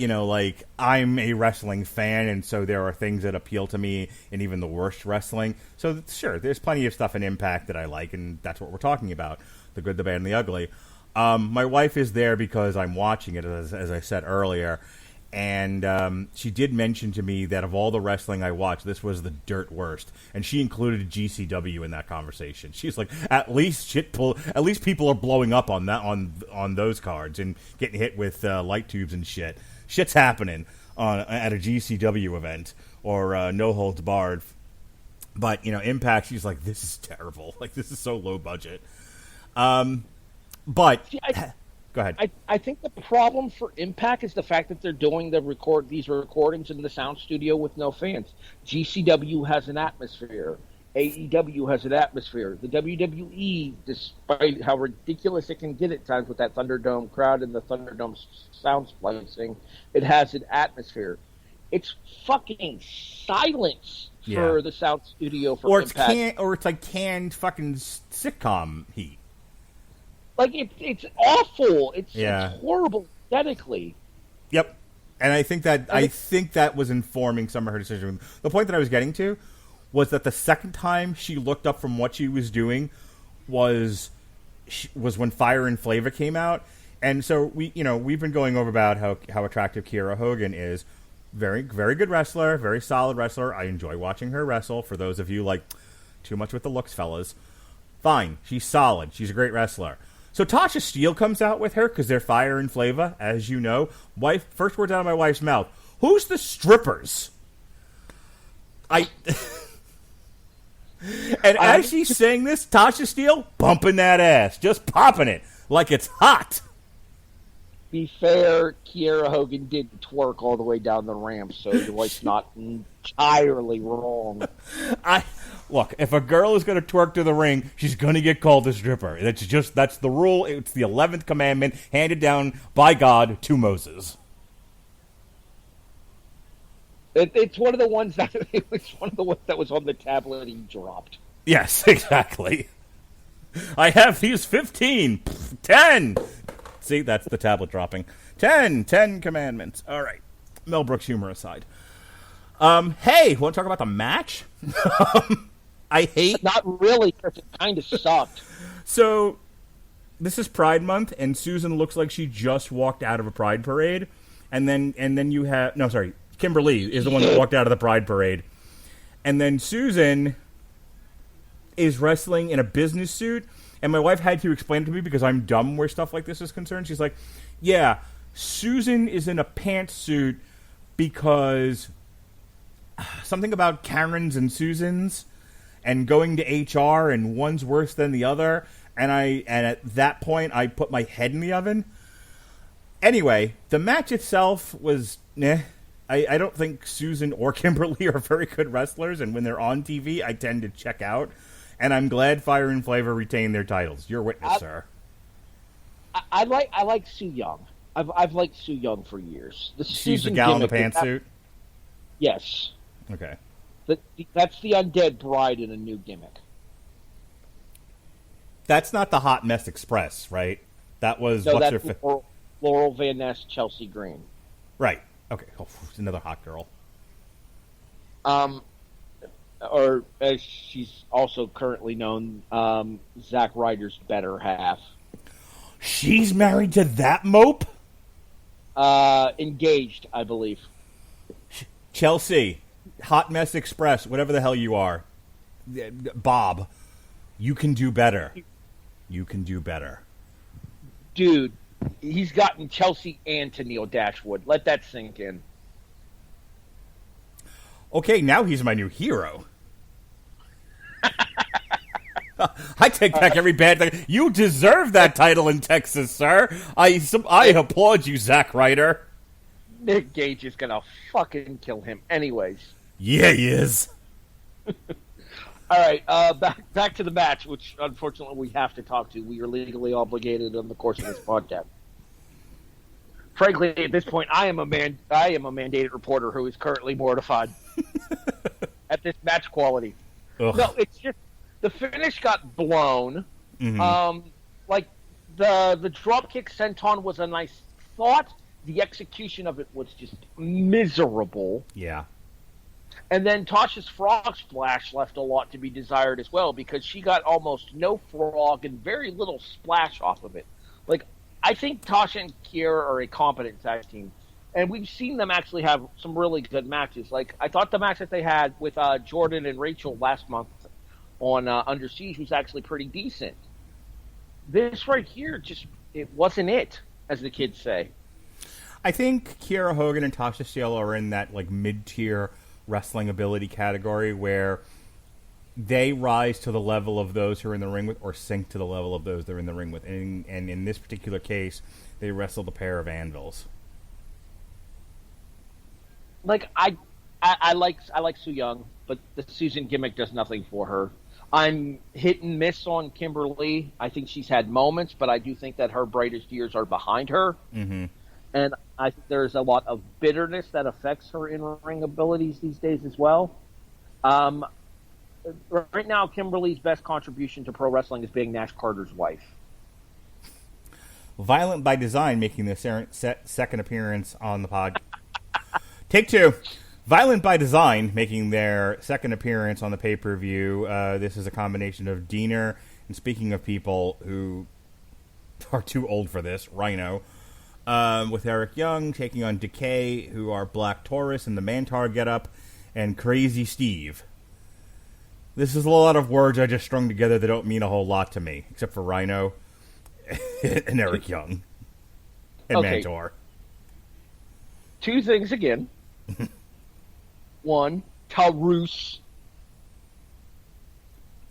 I'm a wrestling fan, and so there are things that appeal to me in even the worst wrestling. So, sure, there's plenty of stuff in Impact that I like, and that's what we're talking about, the good, the bad, and the ugly. My wife is there because I'm watching it, as I said earlier, and she did mention to me that of all the wrestling I watched, this was the dirt worst, and she included GCW in that conversation. She's like, at least people are blowing up on that on those cards and getting hit with light tubes and shit. Shit's happening at a GCW event or No Holds Barred. But Impact, she's like, this is terrible. Like, this is so low budget. But go ahead. I think the problem for Impact is the fact that they're doing these recordings in the sound studio with no fans. GCW has an atmosphere. AEW has an atmosphere. The WWE, despite how ridiculous it can get at times with that Thunderdome crowd and the Thunderdome sound splicing, it has an atmosphere. It's fucking silence for the sound studio for Impact. Or it's like canned fucking sitcom heat. Like, it's awful. It's horrible aesthetically. Yep. And I think that was informing some of her decision. The point that I was getting to was that the second time she looked up from what she was doing was when Fire and Flavor came out. And so we've been going over about how attractive Kiera Hogan is. Very, very good wrestler, very solid wrestler. I enjoy watching her wrestle. For those of you like, too much with the looks, fellas. Fine. She's solid. She's a great wrestler. So Tasha Steele comes out with her because they're Fire and Flavor, as you know. First words out of my wife's mouth. Who's the strippers? And as she's saying this, Tasha Steele bumping that ass, just popping it like it's hot. Be fair, Kiera Hogan did twerk all the way down the ramp, so your wife's not entirely wrong. Look, if a girl is going to twerk to the ring, she's going to get called a stripper. That's the rule. It's the 11th commandment handed down by God to Moses. It's one of the ones that was on the tablet he dropped. Yes, exactly. I have these 15, 10. See, that's the tablet dropping. 10 commandments. All right. Mel Brooks humor aside. Hey, want to talk about the match? Not really, because it kind of sucked. So, this is Pride Month, and Susan looks like she just walked out of a Pride parade, and then you have Kimberly is the one that walked out of the Pride parade, and then Susan is wrestling in a business suit, and my wife had to explain it to me because I'm dumb where stuff like this is concerned. She's like, "Yeah, Susan is in a pantsuit because something about Karens and Susans." And going to HR, and one's worse than the other, and at that point, I put my head in the oven. Anyway, the match itself was, I don't think Susan or Kimberly are very good wrestlers, and when they're on TV, I tend to check out. And I'm glad Fire and Flavor retained their titles. Your witness, sir. I like Sue Young. I've liked Sue Young for years. She's the gal in the pantsuit? Yes. Okay. That's the undead bride in a new gimmick. That's not the Hot Mess Express, right? That was Laurel Van Ness, Chelsea Green. Right. Okay. Oh, another hot girl. or as she's also currently known, Zack Ryder's better half. She's married to that mope? Engaged, I believe. Chelsea, Hot Mess Express, whatever the hell you are. Bob, you can do better. You can do better. Dude, he's gotten Chelsea and Tennille Dashwood. Let that sink in. Okay, now he's my new hero. I take back every bad thing. You deserve that title in Texas, sir. I applaud you, Zack Ryder. Nick Gage is gonna fucking kill him anyways. Yeah, he is. All right, back to the match, which unfortunately we have to talk to. We are legally obligated on the course of this podcast. Frankly, at this point, I am a mandated reporter who is currently mortified at this match quality. Ugh. No, it's just the finish got blown. Mm-hmm. Like the dropkick senton was a nice thought. The execution of it was just miserable. Yeah. And then Tasha's frog splash left a lot to be desired as well, because she got almost no frog and very little splash off of it. Like, I think Tasha and Kiera are a competent tag team, and we've seen them actually have some really good matches. Like, I thought the match that they had with Jordan and Rachel last month on Under Siege was actually pretty decent. This right here, it wasn't it, as the kids say. I think Kiera Hogan and Tasha Steele are in that like mid-tier wrestling ability category where they rise to the level of those who are in the ring with, or sink to the level of those they're in the ring with. And in this particular case, they wrestled a pair of anvils. Like I like Su Yung, but the Susan gimmick does nothing for her. I'm hit and miss on Kimberly. I think she's had moments, but I do think that her brightest years are behind her. Mm-hmm. And I think there's a lot of bitterness that affects her in-ring abilities these days as well. Right now, Kimberly's best contribution to pro wrestling is being Nash Carter's wife. Violent by Design making their second appearance on the pod. Take two. Violent by Design making their second appearance on the pay-per-view. This is a combination of Diener, and speaking of people who are too old for this, Rhino, with Eric Young taking on Decay, who are Black Taurus and the Mantar getup, and Crazy Steve. This is a lot of words I just strung together that don't mean a whole lot to me, except for Rhino and Eric Young and Mantar. Two things again. One, Taurus.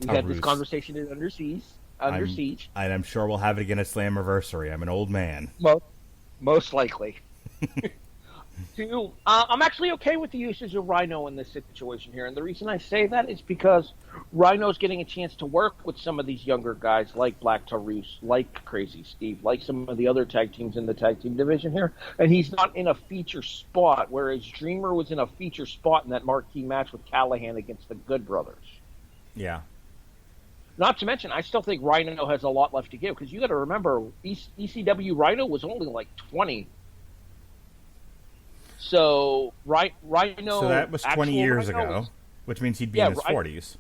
We had this conversation in Under Siege. And I'm sure we'll have it again at Slammiversary. I'm an old man. Most likely. Two, I'm actually okay with the usage of Rhino in this situation here, and the reason I say that is because Rhino's getting a chance to work with some of these younger guys like Black Taurus, like Crazy Steve, like some of the other tag teams in the tag team division here, and he's not in a feature spot, whereas Dreamer was in a feature spot in that marquee match with Callahan against the Good Brothers. Yeah. Not to mention, I still think Rhino has a lot left to give, because you got to remember, ECW Rhino was only like 20. So Rhino. So that was 20 years ago, which means he'd be in his 40s.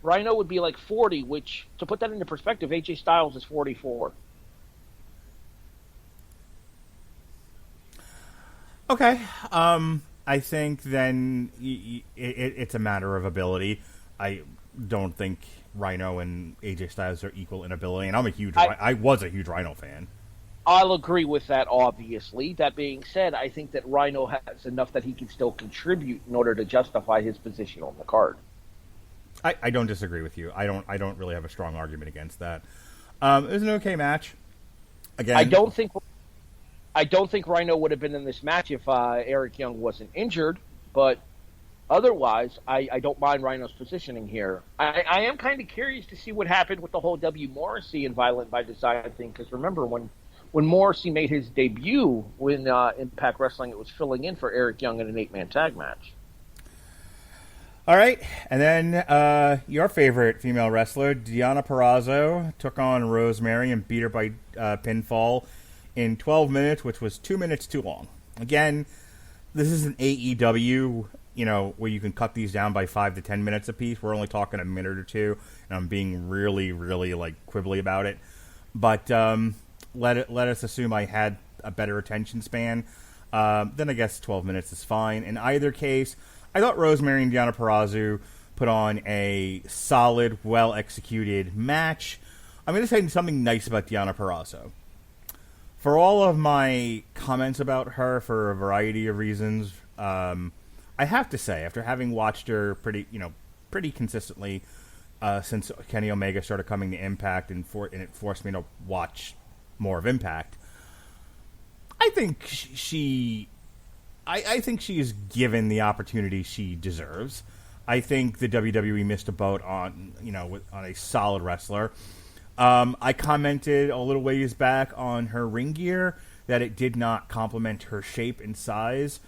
Rhino would be like 40, which, to put that into perspective, AJ Styles is 44. Okay. I think then it's a matter of ability. I don't think Rhino and AJ Styles are equal in ability, and I was a huge Rhino fan. I'll agree with that, obviously. That being said, I think that Rhino has enough that he can still contribute in order to justify his position on the card. I don't disagree with you. I don't really have a strong argument against that. It was an okay match. Again, I don't think Rhino would have been in this match if Eric Young wasn't injured, but otherwise, I don't mind Rhino's positioning here. I am kind of curious to see what happened with the whole W. Morrissey and Violent by Design thing, because remember, when Morrissey made his debut in Impact Wrestling, it was filling in for Eric Young in an 8-man tag match. All right, and then your favorite female wrestler, Deonna Purrazzo, took on Rosemary and beat her by pinfall in 12 minutes, which was 2 minutes too long. Again, this is an AEW where you can cut these down by 5 to 10 minutes apiece. We're only talking a minute or two, and I'm being really, really like quibbly about it. But let us assume I had a better attention span. Then I guess 12 minutes is fine. In either case, I thought Rosemary and Deonna Purrazzo put on a solid, well-executed match. I'm going to say something nice about Deonna Purrazzo. For all of my comments about her for a variety of reasons, I have to say, after having watched her pretty consistently since Kenny Omega started coming to Impact, and it forced me to watch more of Impact, I think I think she is given the opportunity she deserves. I think the WWE missed a boat on a solid wrestler. I commented a little ways back on her ring gear that it did not complement her shape and size.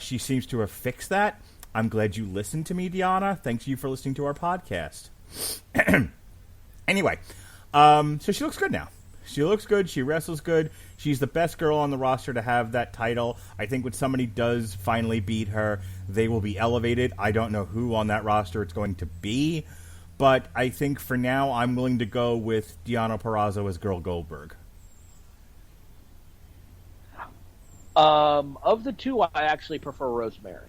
She seems to have fixed that. I'm glad you listened to me, Deonna. Thanks you for listening to our podcast. Anyway, so she looks good now. She looks good. She wrestles good. She's the best girl on the roster to have that title. I think when somebody does finally beat her, they will be elevated. I don't know who on that roster it's going to be, but I think for now I'm willing to go with Deonna Purrazzo as Girl Goldberg. Of the two, I actually prefer Rosemary.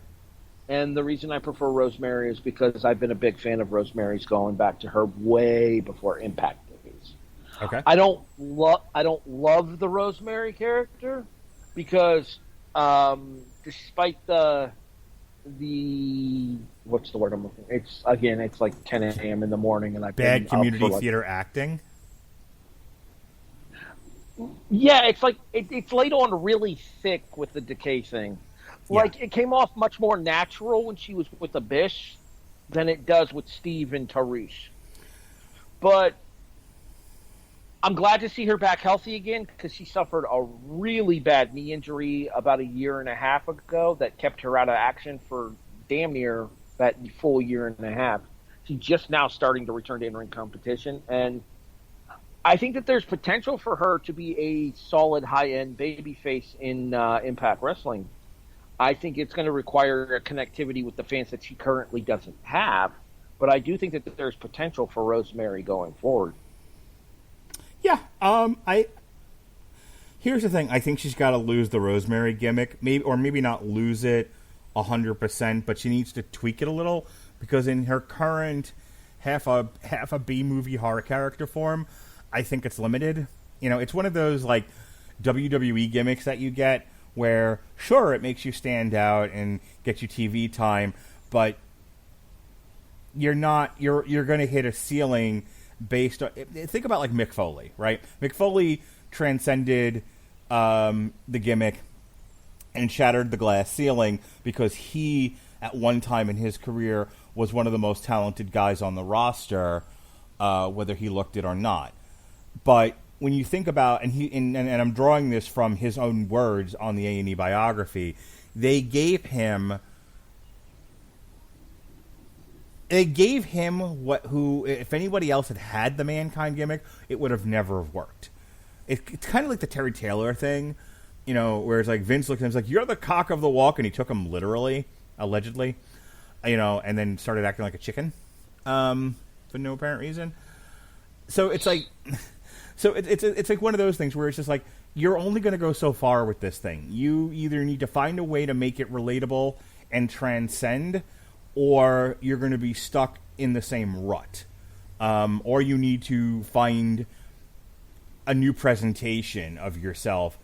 And the reason I prefer Rosemary is because I've been a big fan of Rosemary's going back to her way before Impact days. Okay. I don't love the Rosemary character because despite the what's the word I'm looking? It's like 10 a.m. in the morning and I've bad been community up for theater acting. Yeah, it's like it's laid on really thick with the Decay thing. Like, it came off much more natural when she was with Abyss than it does with Steve and Tarish. But I'm glad to see her back healthy again because she suffered a really bad knee injury about a year and a half ago that kept her out of action for damn near that full year and a half. She's just now starting to return to in-ring competition, and I think that there's potential for her to be a solid high-end babyface in Impact Wrestling. I think it's going to require a connectivity with the fans that she currently doesn't have, but I do think that there's potential for Rosemary going forward. Yeah, here's the thing. I think she's got to lose the Rosemary gimmick, maybe not lose it 100%, but she needs to tweak it a little because in her current half a B-movie horror character form, I think it's limited. It's one of those like WWE gimmicks that you get where, sure, it makes you stand out and get you TV time, but you're going to hit a ceiling based on... Think about like Mick Foley, right? Mick Foley transcended the gimmick and shattered the glass ceiling because he, at one time in his career, was one of the most talented guys on the roster, whether he looked it or not. But when you think about, and I'm drawing this from his own words on the A&E biography, they gave him if anybody else had the Mankind gimmick, it would have never worked. It's kind of like the Terry Taylor thing, where it's like Vince looked at him, like, you're the cock of the walk, and he took him literally, allegedly, and then started acting like a chicken, for no apparent reason. So it's like... So it's like one of those things where it's just like, you're only going to go so far with this thing. You either need to find a way to make it relatable and transcend, or you're going to be stuck in the same rut. Or you need to find a new presentation of yourself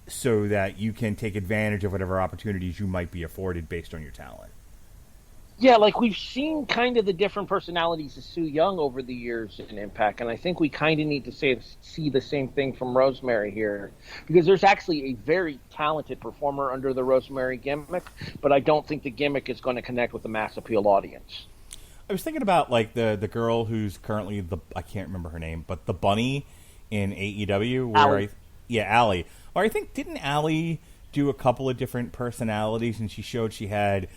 so that you can take advantage of whatever opportunities you might be afforded based on your talent. Yeah, like we've seen kind of the different personalities of Su Yung over the years in Impact, and I think we kind of need to see the same thing from Rosemary here, because there's actually a very talented performer under the Rosemary gimmick, but I don't think the gimmick is going to connect with the mass appeal audience. I was thinking about like the girl who's currently I can't remember her name, but the bunny in AEW, where Allie. Or I think didn't Allie do a couple of different personalities, and she showed she had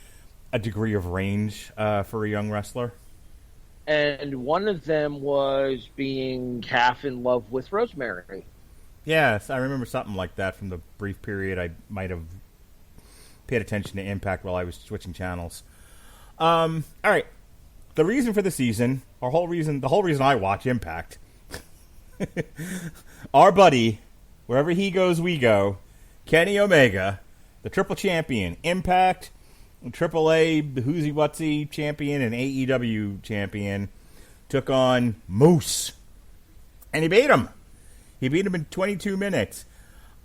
a degree of range for a young wrestler? And one of them was being half in love with Rosemary. Yes, I remember something like that from the brief period I might have paid attention to Impact while I was switching channels. All right. The reason for the season, the whole reason I watch Impact, our buddy, wherever he goes, we go, Kenny Omega, the Triple Champion, Impact, AAA, Whoozy Wutsy Champion, and AEW Champion, took on Moose. And he beat him. He beat him in 22 minutes.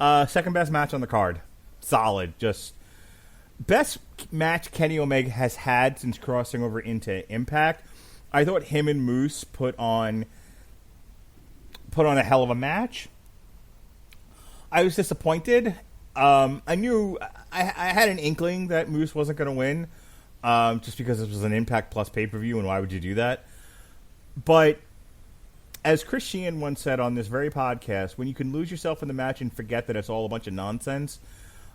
Second best match on the card. Solid. Just best match Kenny Omega has had since crossing over into Impact. I thought him and Moose put on a hell of a match. I was disappointed. I knew I had an inkling that Moose wasn't going to win, just because this was an Impact Plus pay-per-view, and why would you do that? But as Chris Sheehan once said on this very podcast, when you can lose yourself in the match and forget that it's all a bunch of nonsense,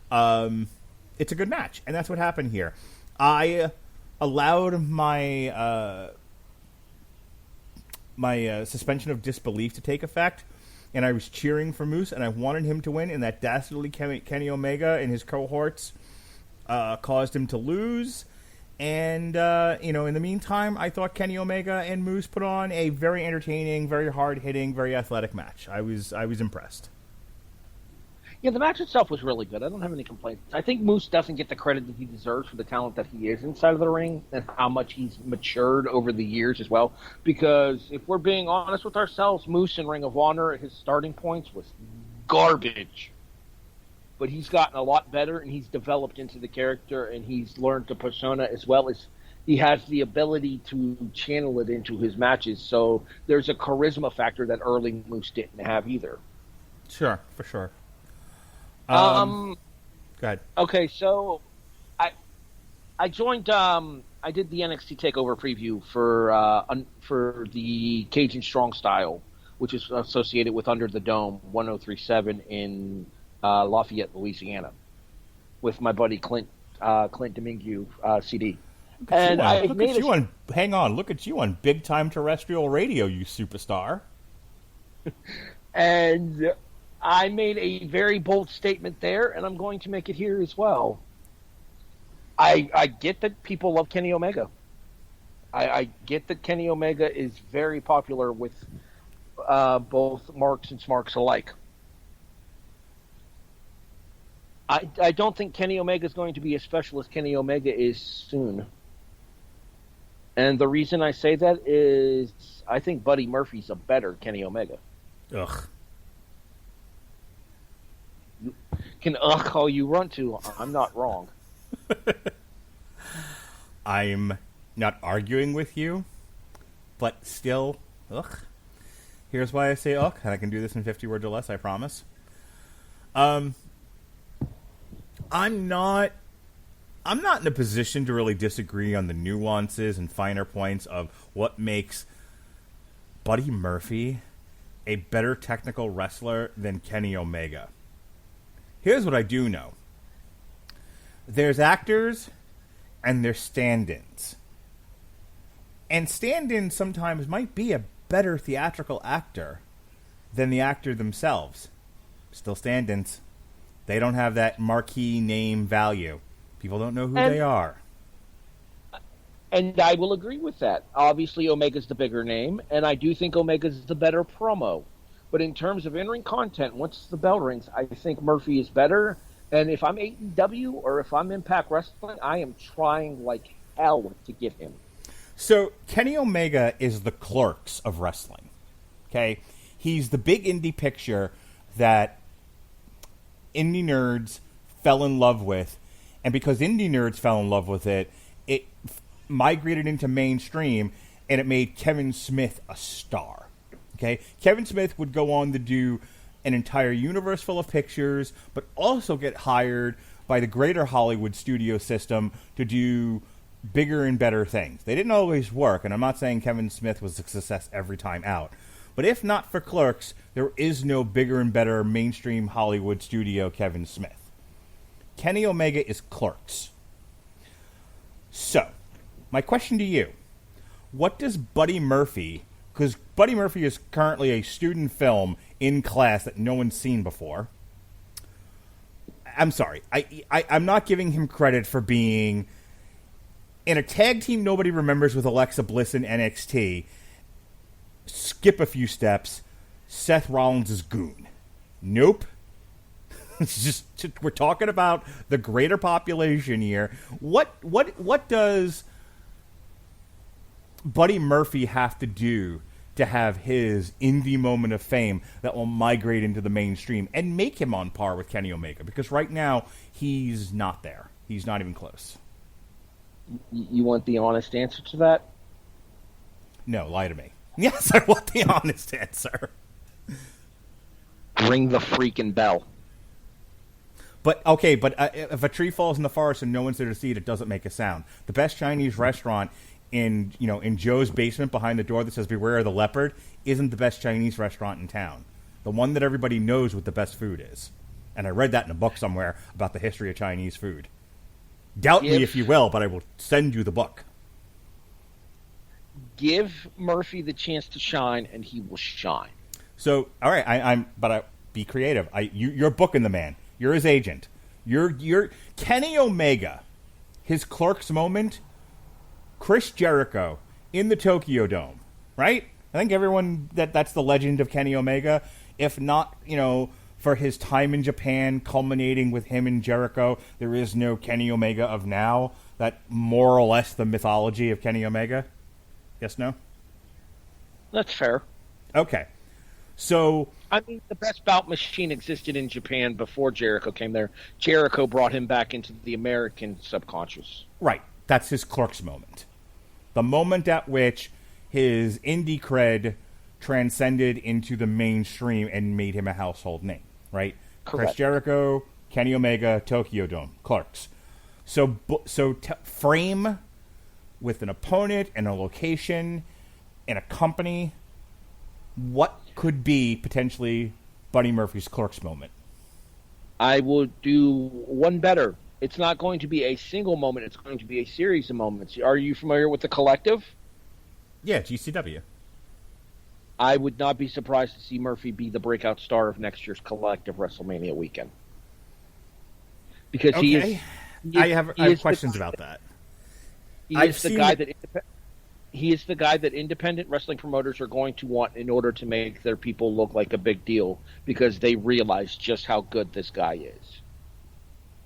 it's a good match, and that's what happened here. I allowed my suspension of disbelief to take effect, and I was cheering for Moose, and I wanted him to win, and that dastardly Kenny Omega and his cohorts caused him to lose. And, in the meantime, I thought Kenny Omega and Moose put on a very entertaining, very hard-hitting, very athletic match. I was impressed. Yeah, the match itself was really good. I don't have any complaints. I think Moose doesn't get the credit that he deserves for the talent that he is inside of the ring and how much he's matured over the years as well. Because if we're being honest with ourselves, Moose in Ring of Honor at his starting points was garbage. But he's gotten a lot better, and he's developed into the character, and he's learned the persona, as well as he has the ability to channel it into his matches. So there's a charisma factor that early Moose didn't have either. Sure, for sure. Go ahead. Okay, so I joined. I did the NXT TakeOver preview for the Cajun Strong Style, which is associated with Under the Dome 1037 in Lafayette, Louisiana, with my buddy Clint Domingue CD. And hang on, look at you on big time terrestrial radio, you superstar. And I made a very bold statement there, and I'm going to make it here as well. I get that people love Kenny Omega. I get that Kenny Omega is very popular with both marks and smarks alike. I don't think Kenny Omega is going to be as special as Kenny Omega is soon. And the reason I say that is I think Buddy Murphy's a better Kenny Omega. Ugh. You can all you run to. I'm not wrong. I'm not arguing with you, but still, ugh. Here's why I say ugh, and I can do this in 50 words or less, I promise. I'm not in a position to really disagree on the nuances and finer points of what makes Buddy Murphy a better technical wrestler than Kenny Omega. Here's what I do know. There's actors and there's stand-ins. And stand-ins sometimes might be a better theatrical actor than the actor themselves. Still stand-ins. They don't have that marquee name value. People don't know who they are. And I will agree with that. Obviously, Omega's the bigger name, and I do think Omega's the better promo. But in terms of in-ring content, once the bell rings, I think Murphy is better. And if I'm AEW or if I'm Impact Wrestling, I am trying like hell to get him. So Kenny Omega is the Clerks of wrestling. Okay? He's the big indie picture that indie nerds fell in love with. And because indie nerds fell in love with it, it migrated into mainstream, and it made Kevin Smith a star. Okay? Kevin Smith would go on to do an entire universe full of pictures, but also get hired by the greater Hollywood studio system to do bigger and better things. They didn't always work, and I'm not saying Kevin Smith was a success every time out. But if not for Clerks, there is no bigger and better mainstream Hollywood studio Kevin Smith. Kenny Omega is Clerks. So, my question to you, what does Buddy Murphy, because Buddy Murphy is currently a student film in class that no one's seen before, I'm sorry. I'm not giving him credit for being in a tag team nobody remembers with Alexa Bliss in NXT. Skip a few steps. Seth Rollins is goon. Nope. It's just we're talking about the greater population here. What does Buddy Murphy have to do to have his indie moment of fame that will migrate into the mainstream and make him on par with Kenny Omega? Because right now he's not there. He's not even close. You want the honest answer to that? No, lie to me. Yes, I want the honest answer. Ring the freaking bell. But okay, if a tree falls in the forest and no one's there to see it, it doesn't make a sound. The best Chinese restaurant in Joe's basement behind the door that says "Beware of the Leopard" isn't the best Chinese restaurant in town. The one that everybody knows what the best food is. And I read that in a book somewhere about the history of Chinese food. Doubt me if you will, but I will send you the book. Give Murphy the chance to shine, and he will shine. So, all right, be creative. You're booking the man. You're his agent. You're Kenny Omega. His Clerks moment. Chris Jericho in the Tokyo Dome, right? I think everyone that's the legend of Kenny Omega. If not, for his time in Japan, culminating with him and Jericho, there is no Kenny Omega of now. That more or less the mythology of Kenny Omega. Yes, no? That's fair. Okay. So, I mean, the best bout machine existed in Japan before Jericho came there. Jericho brought him back into the American subconscious. Right. That's his Clerks moment. The moment at which his indie cred transcended into the mainstream and made him a household name, right? Correct. Chris Jericho, Kenny Omega, Tokyo Dome, Clerks. So frame with an opponent and a location and a company, what could be potentially Buddy Murphy's Clerks moment? I will do one better. It's not going to be a single moment. It's going to be a series of moments. Are you familiar with the Collective? Yeah, GCW. I would not be surprised to see Murphy be the breakout star of next year's Collective WrestleMania weekend. Because I have questions about that. He is the guy that independent wrestling promoters are going to want in order to make their people look like a big deal because they realize just how good this guy is.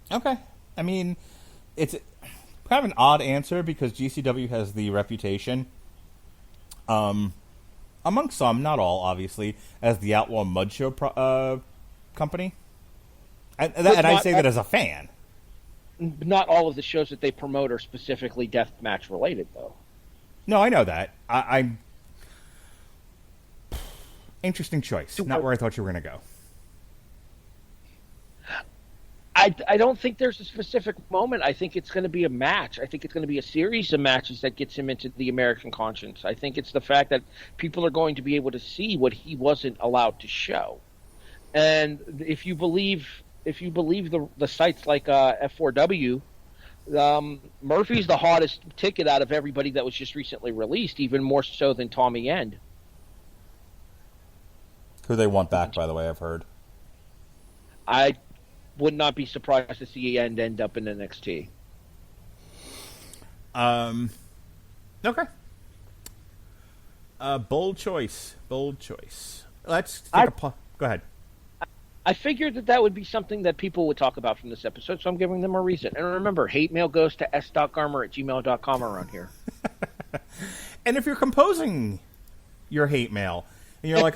Okay. I mean, it's kind of an odd answer because GCW has the reputation, among some, not all, obviously, as the Outlaw Mud Show company. And I say that as a fan. Not all of the shows that they promote are specifically deathmatch related, though. No, I know that. I'm interesting choice. Not where I thought you were going to go. I don't think there's a specific moment. I think it's going to be a match. I think it's going to be a series of matches that gets him into the American conscience. I think it's the fact that people are going to be able to see what he wasn't allowed to show. And if you believe the sites like F4W, Murphy's the hottest ticket out of everybody that was just recently released, even more so than Tommy End. Who they want back, by the way, I've heard. I would not be surprised to see end up in NXT. Okay. Bold choice. Let's take go ahead. I figured that would be something that people would talk about from this episode, so I'm giving them a reason. And remember, hate mail goes to s.garmer@gmail.com around here. And if you're composing your hate mail, and you're like,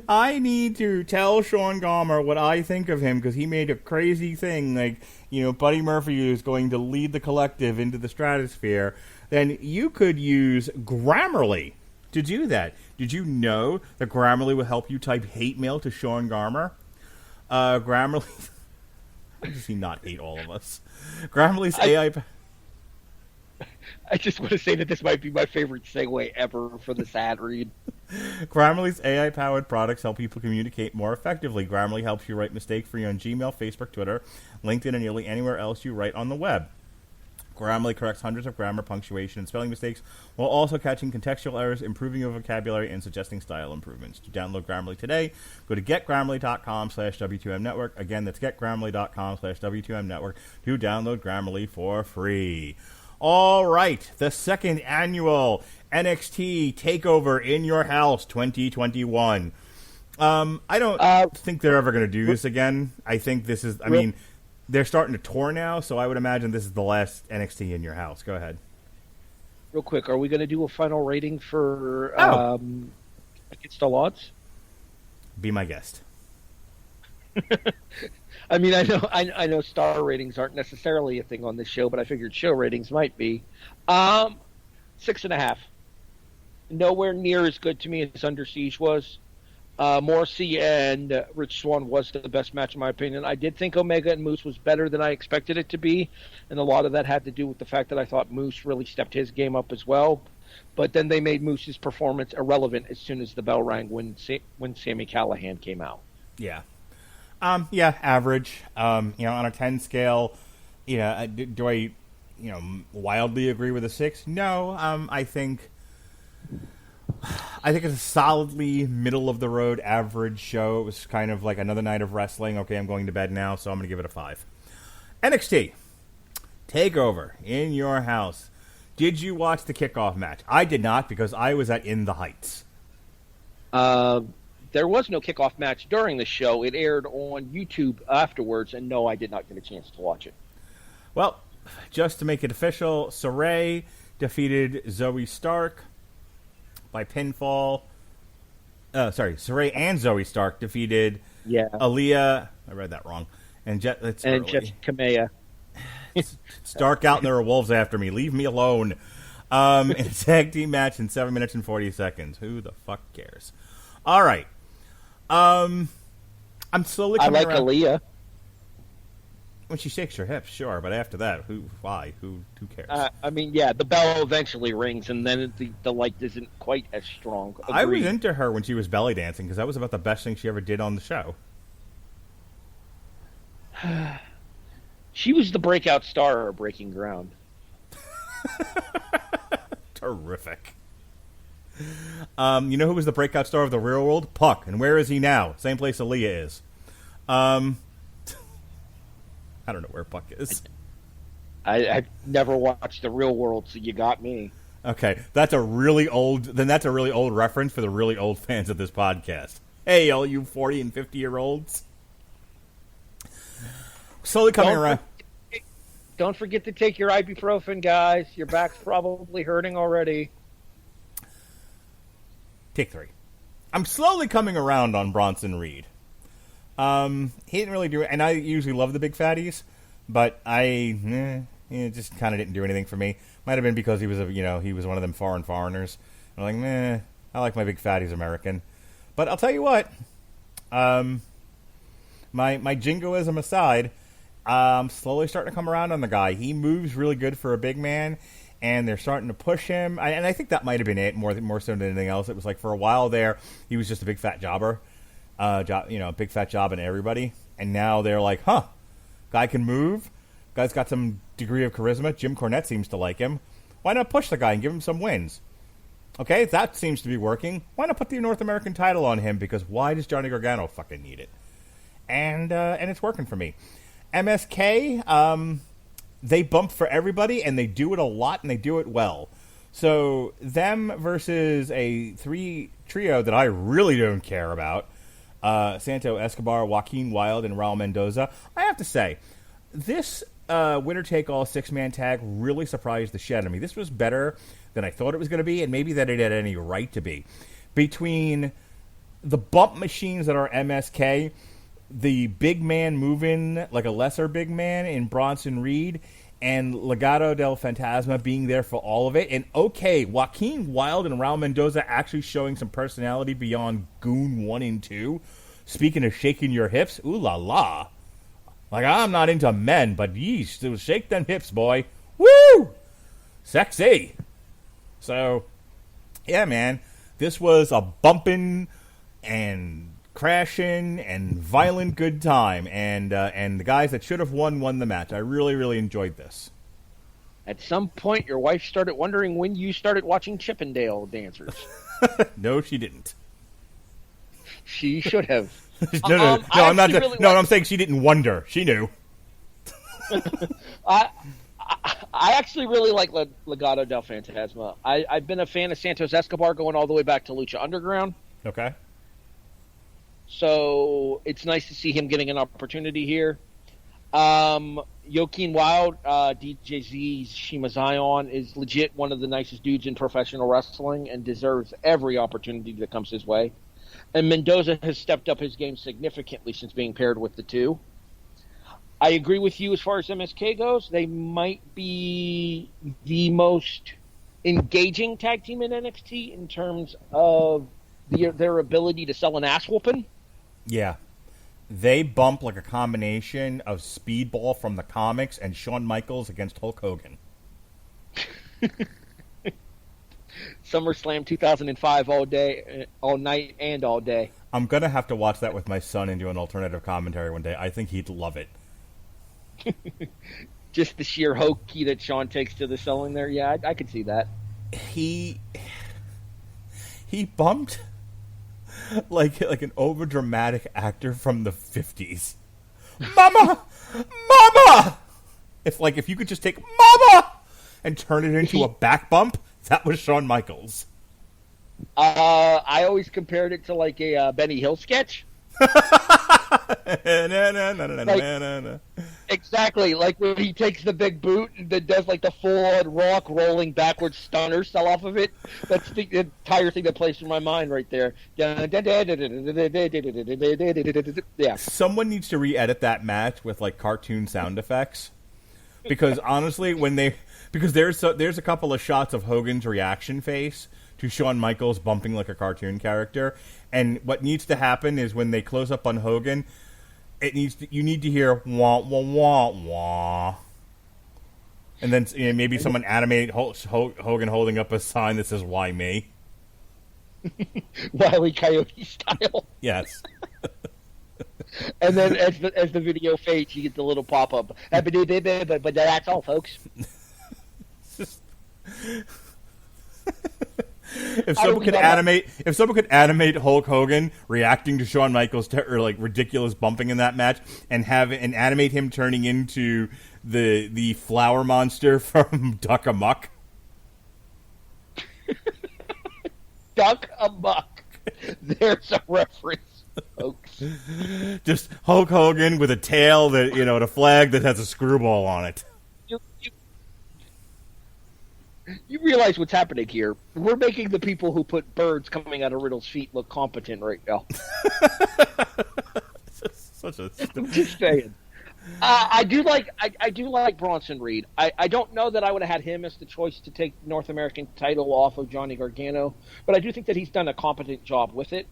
I need to tell Sean Garmer what I think of him because he made a crazy thing, like, Buddy Murphy is going to lead the Collective into the stratosphere, then you could use Grammarly to do that. Did you know that Grammarly will help you type hate mail to Sean Garmer? Grammarly... How does he not hate all of us? Grammarly's AI... I just want to say that this might be my favorite segue ever for this ad read. Grammarly's AI-powered products help people communicate more effectively. Grammarly helps you write mistake-free on Gmail, Facebook, Twitter, LinkedIn, and nearly anywhere else you write on the web. Grammarly corrects hundreds of grammar, punctuation, and spelling mistakes, while also catching contextual errors, improving your vocabulary, and suggesting style improvements. To download Grammarly today, go to getgrammarly.com/W2Mnetwork. Again, that's getgrammarly.com/W2Mnetwork to download Grammarly for free. All right, the second annual NXT TakeOver in Your House 2021. I don't think they're ever going to do this again. I think this is, they're starting to tour now, so I would imagine this is the last NXT in Your House. Go ahead. Real quick, are we going to do a final rating for Against All Odds? Be my guest. I know star ratings aren't necessarily a thing on this show, but I figured show ratings might be. 6.5. Nowhere near as good to me as Under Siege was. Morrissey and Rich Swann was the best match in my opinion. I did think Omega and Moose was better than I expected it to be, and a lot of that had to do with the fact that I thought Moose really stepped his game up as well. But then they made Moose's performance irrelevant as soon as the bell rang when Sami Callihan came out. Yeah. Average. On a 10 scale, do I, wildly agree with a 6? No. I think it's a solidly middle of the road average show. It was kind of like another night of wrestling. Okay, I'm going to bed now, so I'm going to give it a 5. NXT TakeOver in Your House. Did you watch the kickoff match? I did not, because I was at In the Heights. There was no kickoff match during the show. It aired on YouTube afterwards, and no, I did not get a chance to watch it. Well, just to make it official, Saray defeated Zoe Stark by pinfall. Saray and Zoe Stark defeated Aaliyah. I read that wrong. And Jessica Kamea. It's dark out and there are wolves after me. Leave me alone. In a tag team match in 7 minutes and 40 seconds. Who the fuck cares? All right. I'm slowly coming around. I like Aaliyah. When she shakes her hips, sure, but after that, who cares? The bell eventually rings, and then the light isn't quite as strong. Agreed. I was into her when she was belly dancing, because that was about the best thing she ever did on the show. She was the breakout star of Breaking Ground. Terrific. You know who was the breakout star of the real world? Puck. And where is he now? Same place Aaliyah is. I don't know where Puck is. I've never watched the real world, so you got me. Okay, that's a really old reference for the really old fans of this podcast. Hey, all you 40 and 50-year-olds. Slowly coming around. Don't forget to take your ibuprofen, guys. Your back's probably hurting already. Take 3. I'm slowly coming around on Bronson Reed. He didn't really do it, and I usually love the big fatties, but it just kind of didn't do anything for me. Might have been because he was he was one of them foreigners. I'm like, I like my big fatties American. But I'll tell you what, my jingoism aside, I'm slowly starting to come around on the guy. He moves really good for a big man, and they're starting to push him. And I think that might have been it more so than anything else. It was like for a while there, he was just a big fat jobber. Big fat job in everybody. And now they're like, guy can move. Guy's got some degree of charisma. Jim Cornette seems to like him. Why not push the guy and give him some wins? Okay, that seems to be working. Why not put the North American title on him? Because why does Johnny Gargano fucking need it? And it's working for me. MSK, they bump for everybody, and they do it a lot, and they do it well. So them versus a trio that I really don't care about. Santo Escobar, Joaquin Wilde, and Raul Mendoza. I have to say, this winner-take-all six-man tag really surprised the shit out of me. This was better than I thought it was going to be, and maybe that it had any right to be. Between the bump machines that are MSK, the big man moving like a lesser big man in Bronson Reed, and Legado del Fantasma being there for all of it. And okay, Joaquin Wilde and Raul Mendoza actually showing some personality beyond Goon 1 and 2. Speaking of shaking your hips, ooh la la. Like, I'm not into men, but yeesh, shake them hips, boy. Woo! Sexy. So, yeah, man. This was a bumping and crashing and violent good time, and the guys that should have won the match. I really, really enjoyed this. At some point, your wife started wondering when you started watching Chippendale dancers. No, she didn't. She should have. No, I'm not. I'm saying she didn't wonder. She knew. I actually really like Legado del Fantasma. I've been a fan of Santos Escobar going all the way back to Lucha Underground. Okay. So it's nice to see him getting an opportunity here. Joaquin Wild, DJZ's Shima Zion, is legit one of the nicest dudes in professional wrestling and deserves every opportunity that comes his way. And Mendoza has stepped up his game significantly since being paired with the two. I agree with you as far as MSK goes. They might be the most engaging tag team in NXT in terms of their ability to sell an ass whooping. Yeah. They bump like a combination of Speedball from the comics and Shawn Michaels against Hulk Hogan. SummerSlam 2005 all day, all night, and all day. I'm going to have to watch that with my son and do an alternative commentary one day. I think he'd love it. Just the sheer hokey that Shawn takes to the selling there. Yeah, I could see that. He bumped like an overdramatic actor from the 50s. Mama! Mama! If you could just take Mama and turn it into a back bump, that was Shawn Michaels. I always compared it to like a Benny Hill sketch. Exactly, like when he takes the big boot and then does like the full-on rock rolling backwards stunner sell off of it. That's the entire thing that plays through my mind right there. Yeah. Someone needs to re-edit that match with like cartoon sound effects, because honestly, there's a couple of shots of Hogan's reaction face to Shawn Michaels bumping like a cartoon character, and what needs to happen is when they close up on Hogan, you need to hear wah wah wah wah, and then maybe someone animate Hogan holding up a sign that says "Why me?" Wile E. Coyote style. Yes. And then as the video fades, you get the little pop up. But that's all, folks. If someone could animate Hulk Hogan reacting to Shawn Michaels or like ridiculous bumping in that match, and animate him turning into the flower monster from Duck Amuck. Duck Amuck. There's a reference, folks. Just Hulk Hogan with a tail that a flag that has a screwball on it. You realize what's happening here. We're making the people who put birds coming out of Riddle's feet look competent right now. I'm just saying. I do like Bronson Reed. I don't know that I would have had him as the choice to take North American title off of Johnny Gargano, but I do think that he's done a competent job with it.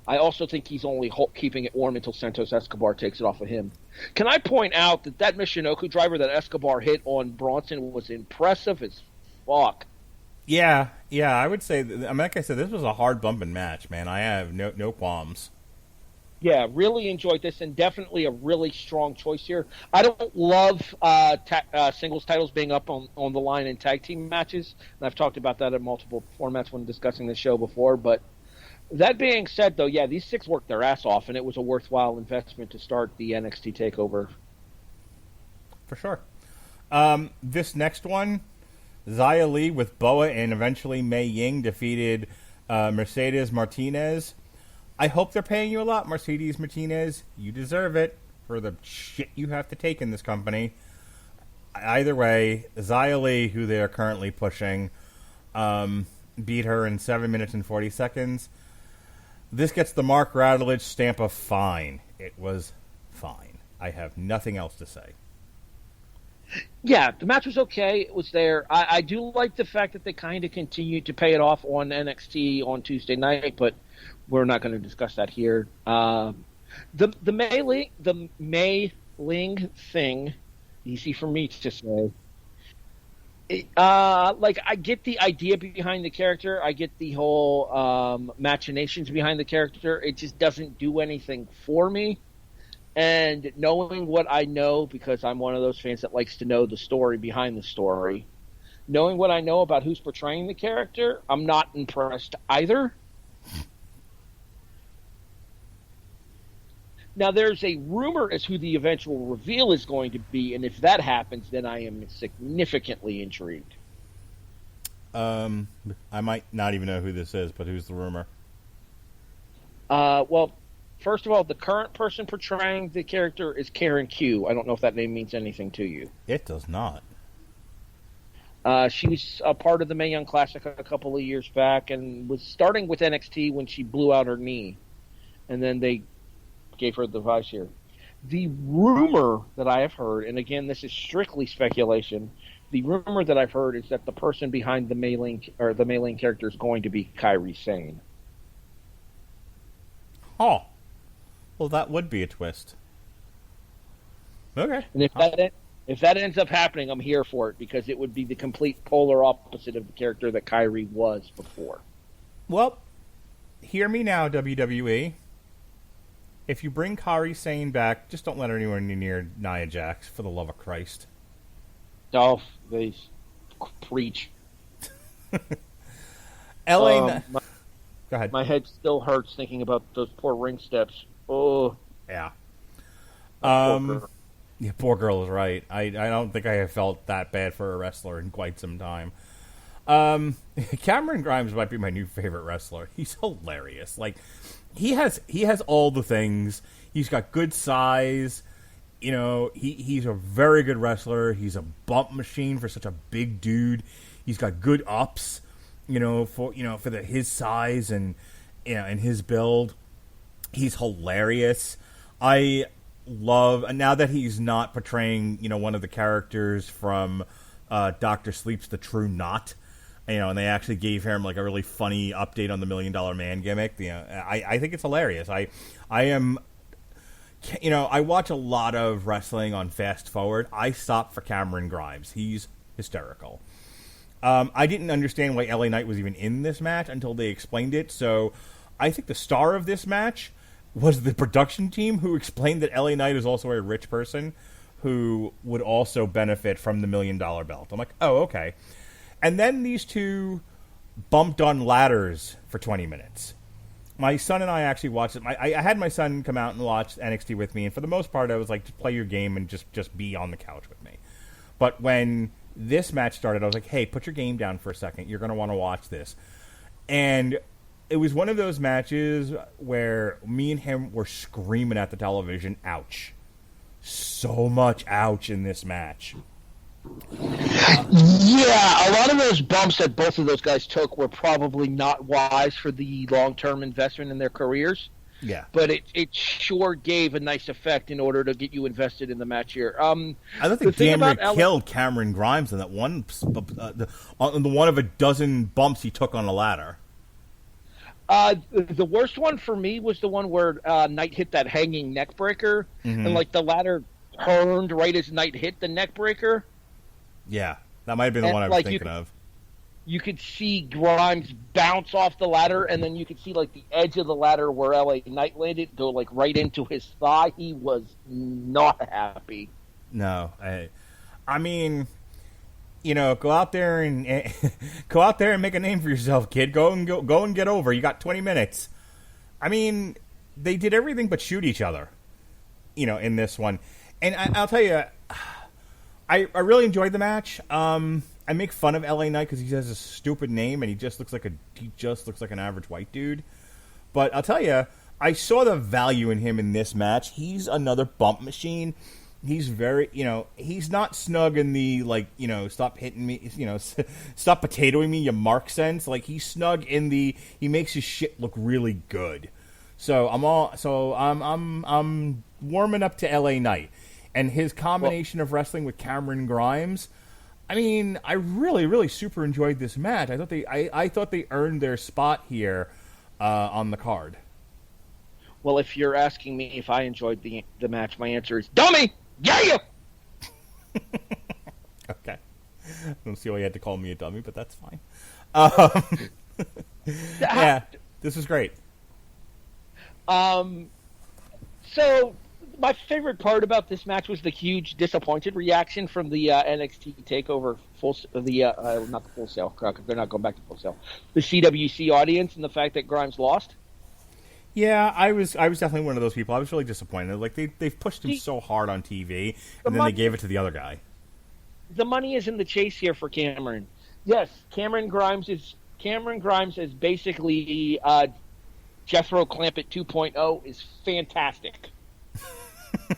I also think he's only keeping it warm until Santos Escobar takes it off of him. Can I point out that Michinoku driver that Escobar hit on Bronson was impressive as fuck. Yeah, I would say. Like I said, this was a hard bumping match, man. I have no qualms. Yeah, really enjoyed this, and definitely a really strong choice here. I don't love singles titles being up on the line in tag team matches, and I've talked about that in multiple formats when discussing the show before. But that being said, though, yeah, these six worked their ass off, and it was a worthwhile investment to start the NXT TakeOver. For sure. This next one, Xia Li with Boa and eventually Mei Ying defeated Mercedes Martinez. I hope they're paying you a lot, Mercedes Martinez. You deserve it for the shit you have to take in this company. Either way, Xia Li, who they are currently pushing, beat her in 7 minutes and 40 seconds. This gets the Mark Radulich stamp of fine. It was fine. I have nothing else to say. Yeah, the match was okay. It was there. I do like the fact that they kind of continued to pay it off on NXT on Tuesday night, but we're not going to discuss that here. The Mei Ling thing, easy for me to say. I get the idea behind the character. I get the whole machinations behind the character. It just doesn't do anything for me. And knowing what I know, because I'm one of those fans that likes to know the story behind the story, knowing what I know about who's portraying the character, I'm not impressed either. Now, there's a rumor as who the eventual reveal is going to be, and if that happens, then I am significantly intrigued. I might not even know who this is, but who's the rumor? Well, first of all, the current person portraying the character is Karen Q. I don't know if that name means anything to you. It does not. She was a part of the Mae Young Classic a couple of years back and was starting with NXT when she blew out her knee. And then they gave her the device here. The rumor that I have heard, and again, this is strictly speculation, the rumor that I've heard is that the person behind the Mae Young character is going to be Kairi Sane. Oh. Well, that would be a twist. Okay. And if that ends up happening, I'm here for it because it would be the complete polar opposite of the character that Kairi was before. Well, hear me now, WWE. If you bring Kairi Sane back, just don't let her anywhere near Nia Jax, for the love of Christ. Oh, they preach. LA. Go ahead. My head still hurts thinking about those poor ring steps. Oh. Yeah. Poor girl. Yeah, poor girl is right. I don't think I have felt that bad for a wrestler in quite some time. Cameron Grimes might be my new favorite wrestler. He's hilarious. Like, he has all the things. He's got good size. You know, he's a very good wrestler. He's a bump machine for such a big dude. He's got good ups, for his size and his build. He's hilarious. I love now that he's not portraying, one of the characters from Dr. Sleep's The True Knot. And they actually gave him like a really funny update on the $1 Million Man gimmick. I think it's hilarious. I am. I watch a lot of wrestling on Fast Forward. I stop for Cameron Grimes. He's hysterical. I didn't understand why LA Knight was even in this match until they explained it. So I think the star of this match was the production team who explained that LA Knight is also a rich person who would also benefit from the $1 Million belt. I'm like, oh, okay. And then these two bumped on ladders for 20 minutes. My son and I actually watched it. I had my son come out and watch NXT with me, and for the most part, I was like, just play your game and just be on the couch with me. But when this match started, I was like, hey, put your game down for a second. You're going to want to watch this. And it was one of those matches where me and him were screaming at the television, ouch. So much ouch in this match. Yeah, a lot of those bumps that both of those guys took were probably not wise for the long-term investment in their careers. Yeah. But it sure gave a nice effect in order to get you invested in the match here. I don't think Damn killed Cameron Grimes in that one, on the one of a dozen bumps he took on a ladder. The worst one for me was the one where Knight hit that hanging neck breaker, and like the ladder turned right as Knight hit the neck breaker. Yeah, that might have been the one I was thinking of. You could see Grimes bounce off the ladder, and then you could see like the edge of the ladder where LA Knight landed go like right into his thigh. He was not happy. No, I mean, go out there and make a name for yourself, kid. Go and get over. You got 20 minutes. I mean, they did everything but shoot each other, in this one. And I'll tell you, I really enjoyed the match. I make fun of LA Knight because he has a stupid name and he just looks like an average white dude. But I'll tell you, I saw the value in him in this match. He's another bump machine. He's very, he's not snug in the stop hitting me, stop potatoing me, you mark sense. Like he's snug in the he makes his shit look really good. So I'm warming up to LA Knight. And his combination of wrestling with Cameron Grimes, I mean, I really, really super enjoyed this match. I thought they earned their spot here on the card. Well, if you're asking me if I enjoyed the match, my answer is dummy. Yeah. Okay. I don't see why you had to call me a dummy, but that's fine. Yeah, this was great. So my favorite part about this match was the huge disappointed reaction from the NXT TakeOver not the Full Sail, they're not going back to Full Sail, the CWC audience, and the fact that Grimes lost. Yeah, I was definitely one of those people. I was really disappointed. Like they've pushed him so hard on TV, and then they gave it to the other guy. The money is in the chase here for Cameron. Yes, Cameron Grimes is basically Jethro Clampett 2.0 is fantastic.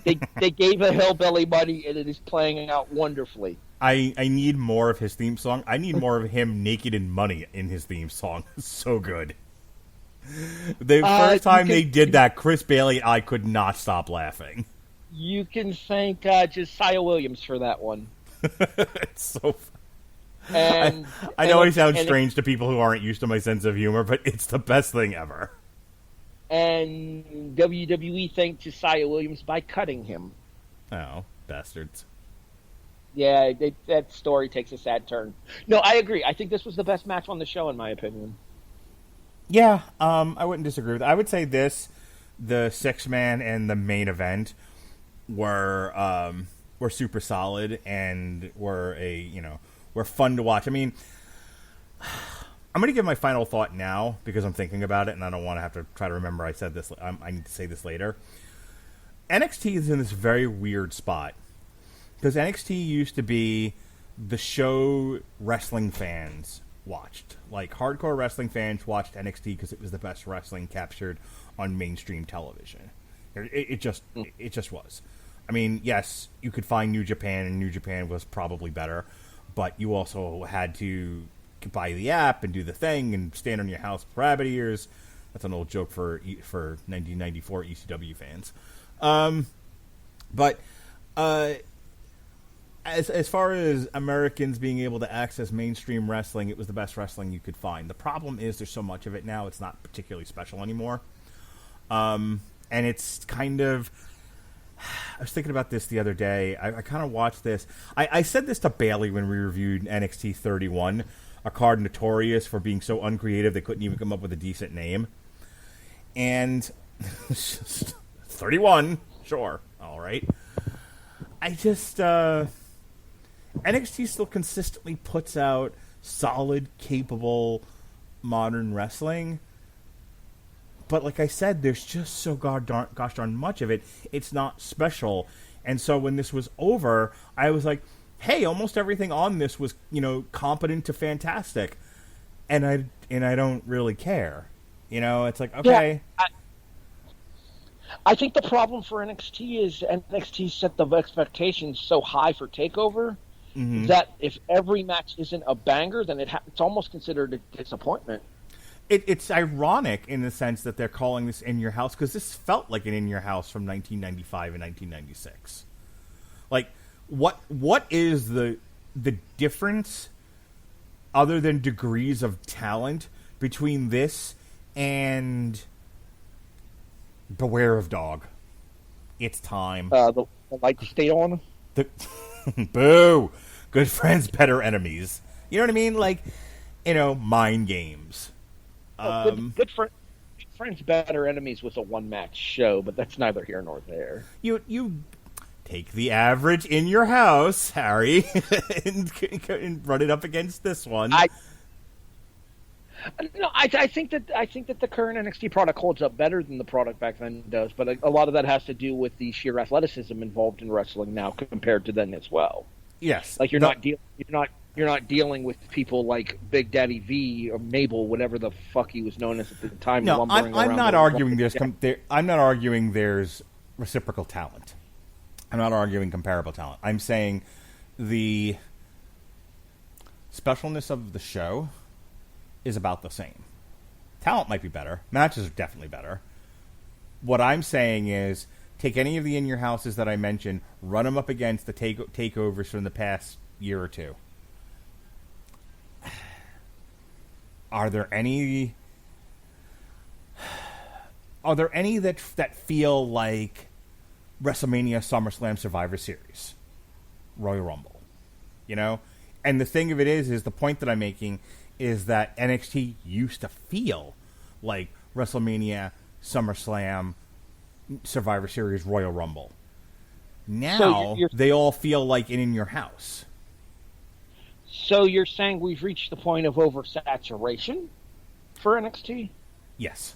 They gave a hillbilly money, and it is playing out wonderfully. I need more of his theme song. I need more of him naked in money in his theme song. It's so good. The first time they did that, Chris Bailey and I could not stop laughing. You can thank Josiah Williams for that one. It's so fun. And I know it sounds strange to people who aren't used to my sense of humor, but it's the best thing ever. And WWE thanked Josiah Williams by cutting him. Oh, bastards. Yeah, that story takes a sad turn. No, I agree. I think this was the best match on the show, in my opinion. Yeah, I wouldn't disagree with that. I would say the 6-man and the main event were super solid and were fun to watch. I mean, I'm going to give my final thought now because I'm thinking about it and I don't want to have to try to remember I said this. I need to say this later. NXT is in this very weird spot because NXT used to be the show wrestling fans watched. Like, hardcore wrestling fans watched NXT because it was the best wrestling captured on mainstream television. It just was. I mean, yes, you could find New Japan, and New Japan was probably better, but you also had to buy the app and do the thing and stand on your house with rabbit ears. That's an old joke for 1994 ECW fans. But as far as Americans being able to access mainstream wrestling, it was the best wrestling you could find. The problem is there's so much of it now, it's not particularly special anymore. And it's kind of... I was thinking about this the other day. I kind of watched this. I said this to Bailey when we reviewed NXT 31, a card notorious for being so uncreative they couldn't even come up with a decent name. And 31, sure, all right. I just... NXT still consistently puts out solid, capable, modern wrestling. But like I said, there's just so gosh darn much of it. It's not special. And so when this was over, I was like, hey, almost everything on this was, competent to fantastic. And I don't really care. It's like, okay. Yeah, I think the problem for NXT is NXT set the expectations so high for TakeOver that if every match isn't a banger, then it's almost considered a disappointment. It's ironic in the sense that they're calling this In Your House, because this felt like an In Your House from 1995 and 1996. Like, what is the difference, other than degrees of talent, between this and Beware of Dog? It's time. The lights stay on. Boo! Good friends, better enemies. You know what I mean? Like, mind games. Good friends, better enemies was a one-match show, but that's neither here nor there. You take the average In Your House, Harry, and run it up against this one. I think that the current NXT product holds up better than the product back then does, but a lot of that has to do with the sheer athleticism involved in wrestling now compared to then as well. Yes, like you're not dealing with people like Big Daddy V or Mabel, whatever the fuck he was known as at the time. No, I'm not arguing I'm not arguing there's reciprocal talent. I'm not arguing comparable talent. I'm saying the specialness of the show is about the same. Talent might be better. Matches are definitely better. What I'm saying is, take any of the In Your Houses that I mentioned, run them up against the takeovers from the past year or two. Are there any that feel like WrestleMania, SummerSlam, Survivor Series, Royal Rumble? And the thing of it is the point that I'm making is that NXT used to feel like WrestleMania, SummerSlam, Survivor Series Royal Rumble. Now, So you're- they all feel like in your house. So you're saying we've reached the point of oversaturation for NXT? Yes.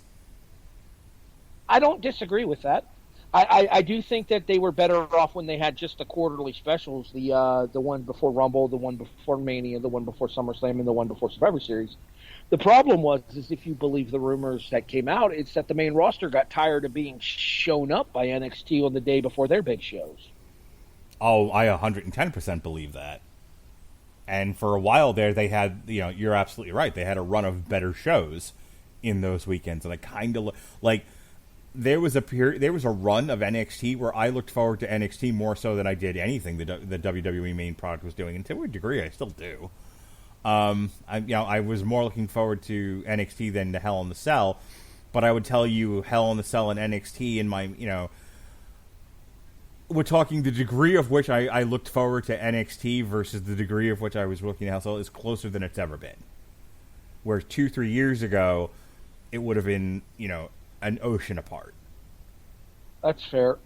I don't disagree with that. I do think that they were better off when they had just the quarterly specials, the one before Rumble, the one before Mania, the one before SummerSlam, and the one before Survivor Series. The problem is if you believe the rumors that came out, it's that the main roster got tired of being shown up by NXT on the day before their big shows. Oh, I 110% believe that. And for a while there, they had, you're absolutely right. They had a run of better shows in those weekends. And I kind of, there was a run of NXT where I looked forward to NXT more so than I did anything the WWE main product was doing. And to a degree, I still do. I was more looking forward to NXT than to Hell in the Cell. But I would tell you Hell in the Cell and NXT in my, we're talking the degree of which I looked forward to NXT versus the degree of which I was looking at Hell in the Cell is closer than it's ever been. Where 2-3 years ago, it would have been, an ocean apart. That's fair.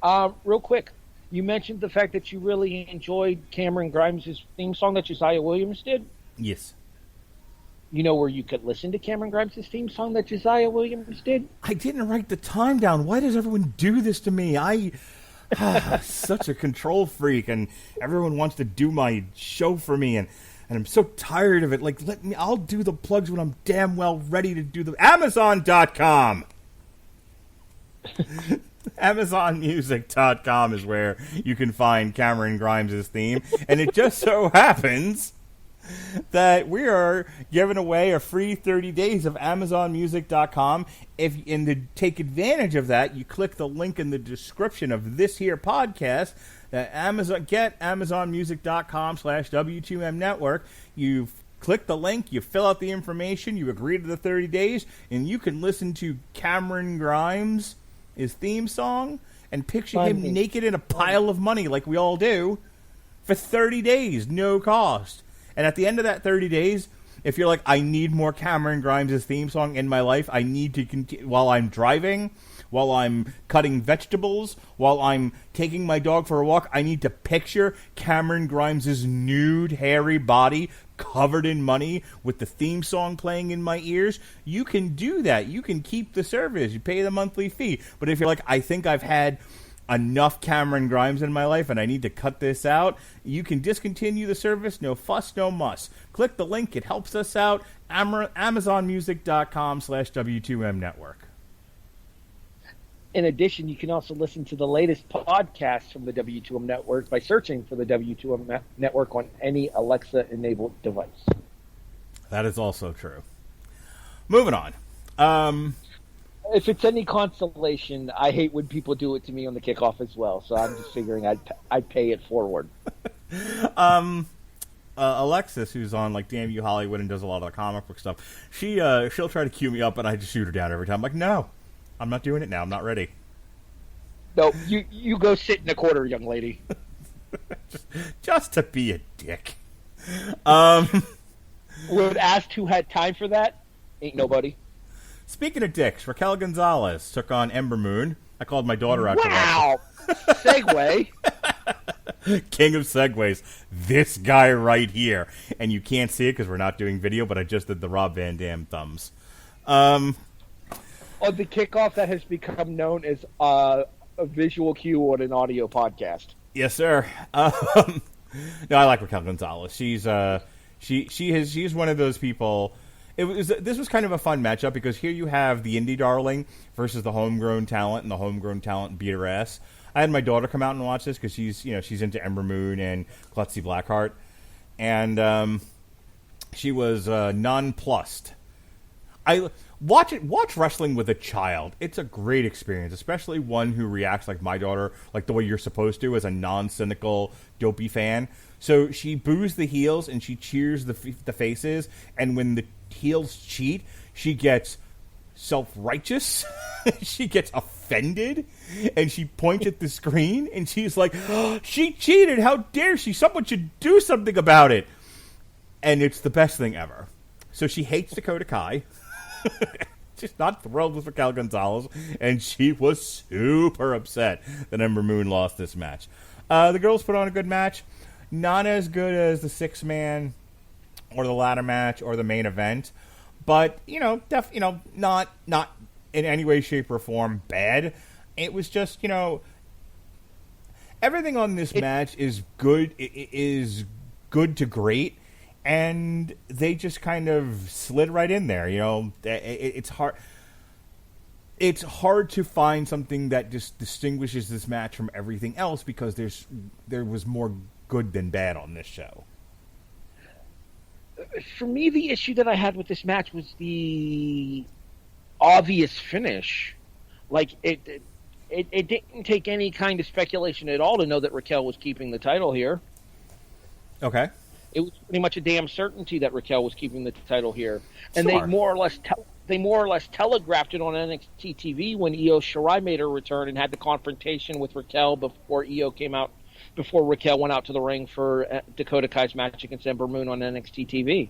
Real quick, you mentioned the fact that you really enjoyed Cameron Grimes' theme song that Josiah Williams did. Yes. You know where you could listen to Cameron Grimes' theme song that Josiah Williams did? I didn't write the time down. Why does everyone do this to me? Such a control freak, and everyone wants to do my show for me, and I'm so tired of it. I'll do the plugs when I'm damn well ready to do them. Amazon.com! AmazonMusic.com is where you can find Cameron Grimes' theme, and it just so happens that we are giving away a free 30 days of AmazonMusic.com. And to take advantage of that, you click the link in the description of this here podcast. Get AmazonMusic.com/W2M Network. You click the link, you fill out the information, you agree to the 30 days, and you can listen to Cameron Grimes' theme song and picture him naked in a pile of money like we all do for 30 days, no cost. And at the end of that 30 days, if you're like, I need more Cameron Grimes' theme song in my life, I need to continue while I'm driving, while I'm cutting vegetables, while I'm taking my dog for a walk, I need to picture Cameron Grimes' nude, hairy body covered in money with the theme song playing in my ears. You can do that. You can keep the service. You pay the monthly fee. But if you're like, I think I've had enough Cameron Grimes in my life and I need to cut this out, you can discontinue the service. No fuss, no muss. Click the link. It helps us out. AmazonMusic.com/W2M Network. In addition, you can also listen to the latest podcasts from the W2M Network by searching for the W2M Network on any Alexa-enabled device. That is also true. Moving on. If it's any consolation, I hate when people do it to me on the kickoff as well, so I'm just figuring I'd pay it forward. Alexis, who's on Damn You Hollywood and does a lot of the comic book stuff, she'll try to cue me up and I just shoot her down every time. I'm like, no, I'm not doing it now. I'm not ready. No, you go sit in the corner, young lady. just to be a dick. Would ask who had time for that? Ain't nobody. Speaking of dicks, Raquel Gonzalez took on Ember Moon. I called my daughter out to watch Wow! Segue. King of segues. This guy right here. And you can't see it because we're not doing video, but I just did the Rob Van Dam thumbs. On the kickoff that has become known as a visual cue on an audio podcast. Yes, sir. No, I like Raquel Gonzalez. She's one of those people. This was kind of a fun matchup because here you have the indie darling versus the homegrown talent, and the homegrown talent beat her ass. I had my daughter come out and watch this because she's into Ember Moon and Klutzy Blackheart, and she was nonplussed. Watch wrestling with a child. It's a great experience, especially one who reacts like my daughter, like the way you're supposed to as a non-cynical, dopey fan. So she boos the heels and she cheers the faces, and when the heels cheat, she gets self-righteous, she gets offended, and she points at the screen, and she's like, oh, she cheated, how dare she, someone should do something about it. And it's the best thing ever. So she hates Dakota Kai. just not thrilled with Raquel Gonzalez, and she was super upset that Ember Moon lost this match. The girls put on a good match. Not as good as the 6-man or the ladder match or the main event, but, not in any way, shape, or form bad. It was just, everything on this match is good. It is good to great, and they just kind of slid right in there. It's hard. It's hard to find something that just distinguishes this match from everything else because there was more good than bad on this show. For me, the issue that I had with this match was the obvious finish. Like, it didn't take any kind of speculation at all to know that Raquel was keeping the title here. Okay. It was pretty much a damn certainty that Raquel was keeping the title here. And Sure. they more or less telegraphed it on NXT TV when Io Shirai made her return and had the confrontation with Raquel before Raquel went out to the ring for Dakota Kai's match against Ember Moon on NXT TV.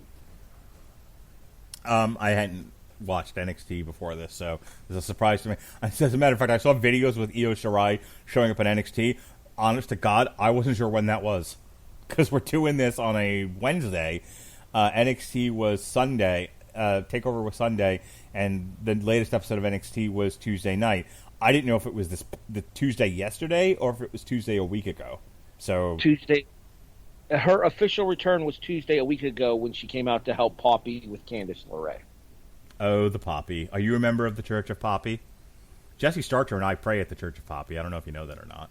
I hadn't watched NXT before this, so it was a surprise to me. As a matter of fact, I saw videos with Io Shirai showing up at NXT. Honest to God, I wasn't sure when that was. Because we're doing this on a Wednesday. NXT was Sunday. TakeOver was Sunday. And the latest episode of NXT was Tuesday night. I didn't know if it was the Tuesday yesterday or if it was Tuesday a week ago. So Tuesday. Her official return was Tuesday a week ago when she came out to help Poppy with Candice LeRae. Oh, the Poppy. Are you a member of the Church of Poppy? Jesse Starcher and I pray at the Church of Poppy. I don't know if you know that or not.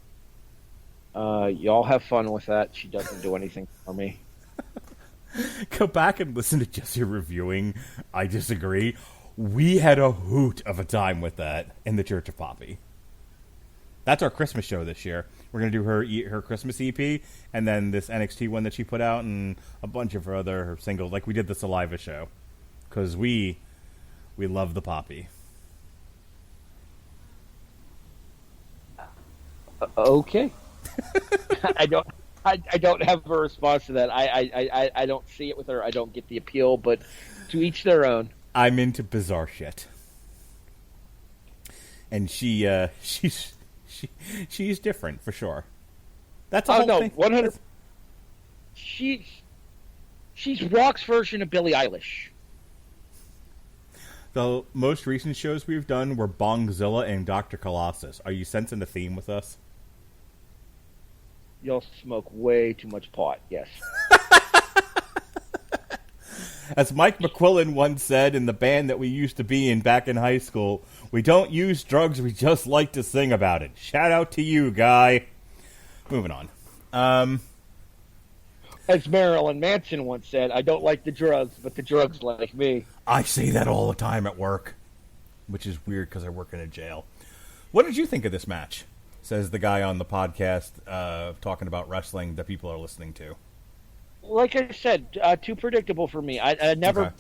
Y'all have fun with that. She doesn't do anything for me. Go back and listen to Jesse reviewing I Disagree. We had a hoot of a time with that in the Church of Poppy. That's our Christmas show this year. We're going to do her Christmas EP, and then this NXT one that she put out, and a bunch of her other singles, like we did the Saliva show. Because we love the Poppy. Okay. I don't have a response to that. I don't see it with her. I don't get the appeal, but to each their own. I'm into bizarre shit. And she's different for sure. That's a whole thing. 100. She's Rock's version of Billie Eilish. The most recent shows we've done were Bongzilla and Dr. Colossus. Are you sensing a theme with us? Y'all smoke way too much pot, yes. As Mike McQuillan once said in the band that we used to be in back in high school, we don't use drugs, we just like to sing about it. Shout out to you, guy. Moving on. As Marilyn Manson once said, I don't like the drugs, but the drugs like me. I say that all the time at work, which is weird because I work in a jail. What did you think of this match? Says the guy on the podcast talking about wrestling that people are listening to. Like I said, too predictable for me. I never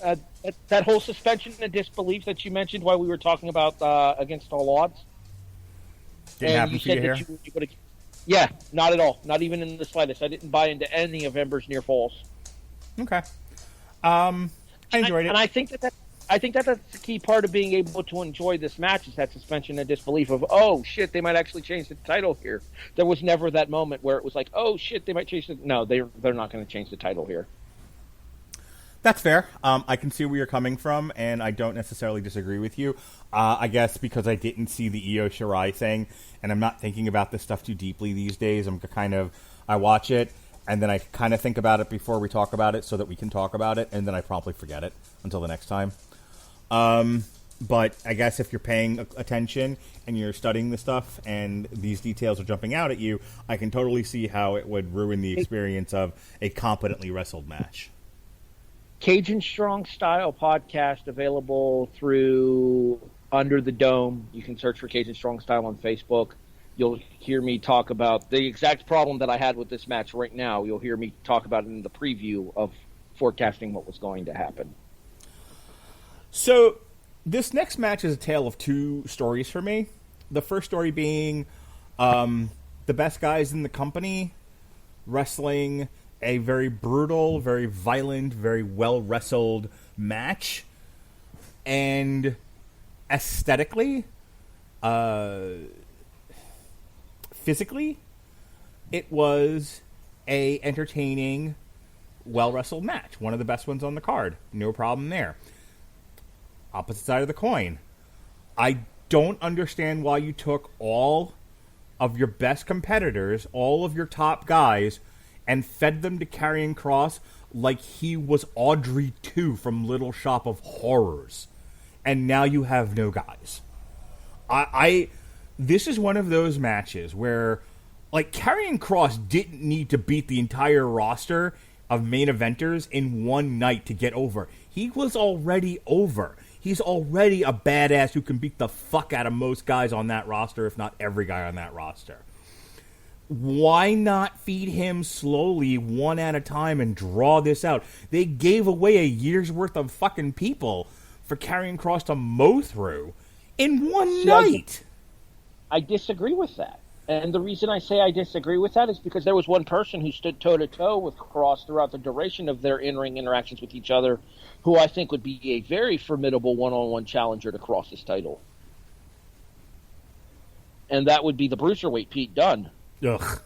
that whole suspension of disbelief that you mentioned while we were talking about Against All Odds. Didn't happen to you here? Yeah, not at all. Not even in the slightest. I didn't buy into any of Ember's near falls. Okay. I enjoyed it. And I think that's the key part of being able to enjoy this match is that suspension of disbelief of, oh, shit, they might actually change the title here. There was never that moment where it was like, oh, shit, they might change the... No, they're not going to change the title here. That's fair. I can see where you're coming from, and I don't necessarily disagree with you. I guess because I didn't see the Io Shirai thing, and I'm not thinking about this stuff too deeply these days. I watch it, and then I kind of think about it before we talk about it so that we can talk about it, and then I promptly forget it until the next time. But I guess if you're paying attention and you're studying the stuff and these details are jumping out at you, I can totally see how it would ruin the experience of a competently wrestled match. Cajun Strong Style podcast available through Under the Dome. You can search for Cajun Strong Style on Facebook. You'll hear me talk about the exact problem that I had with this match right now. You'll hear me talk about it in the preview of forecasting what was going to happen. So, this next match is a tale of two stories for me. The first story being the best guys in the company wrestling a very brutal, very violent, very well-wrestled match. And aesthetically, physically, it was a entertaining, well-wrestled match. One of the best ones on the card. No problem there. Opposite side of the coin. I don't understand why you took all of your best competitors, all of your top guys, and fed them to Karrion Kross like he was Audrey 2 from Little Shop of Horrors. And now you have no guys. This is one of those matches where, like, Karrion Kross didn't need to beat the entire roster of main eventers in one night to get over. He was already over. He's already a badass who can beat the fuck out of most guys on that roster, if not every guy on that roster. Why not feed him slowly, one at a time, and draw this out? They gave away a year's worth of fucking people for Karrion Kross to mow through in one night. I disagree with that. And the reason I say I disagree with that is because there was one person who stood toe-to-toe with Kross throughout the duration of their in-ring interactions with each other, who I think would be a very formidable one-on-one challenger to Kross's title. And that would be the Bruiserweight Pete Dunne. Ugh.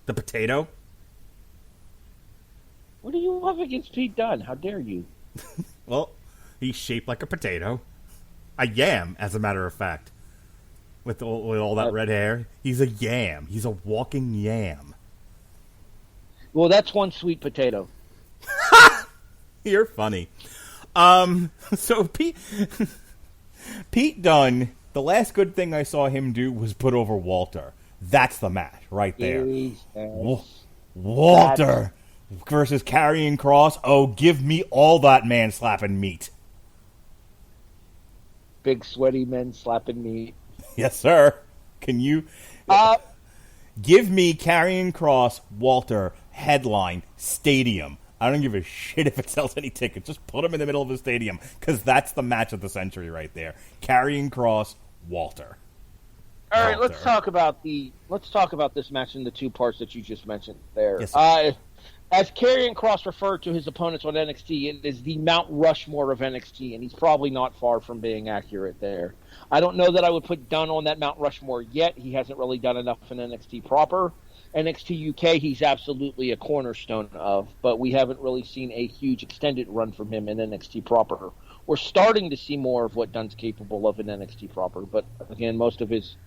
The potato? What do you have against Pete Dunne? How dare you? Well, he's shaped like a potato. A yam, as a matter of fact. With all that red hair. He's a yam. He's a walking yam. Well, that's one sweet potato. You're funny. So Pete Dunne, the last good thing I saw him do was put over Walter. That's the match right there. Walter versus Karrion Kross. Oh, give me all that man slapping meat. Big sweaty men slapping meat. Yes, sir. Can you give me Karrion Kross, Walter, headline, stadium. I don't give a shit if it sells any tickets. Just put him in the middle of the stadium, because that's the match of the century right there. Karrion Kross, Walter. All right, let's talk about this match in the two parts that you just mentioned there. Yes, as Karrion Kross referred to his opponents on NXT, it is the Mount Rushmore of NXT, and he's probably not far from being accurate there. I don't know that I would put Dunne on that Mount Rushmore yet. He hasn't really done enough in NXT proper. NXT UK, he's absolutely a cornerstone of, but we haven't really seen a huge extended run from him in NXT proper. We're starting to see more of what Dunne's capable of in NXT proper, but again, most of his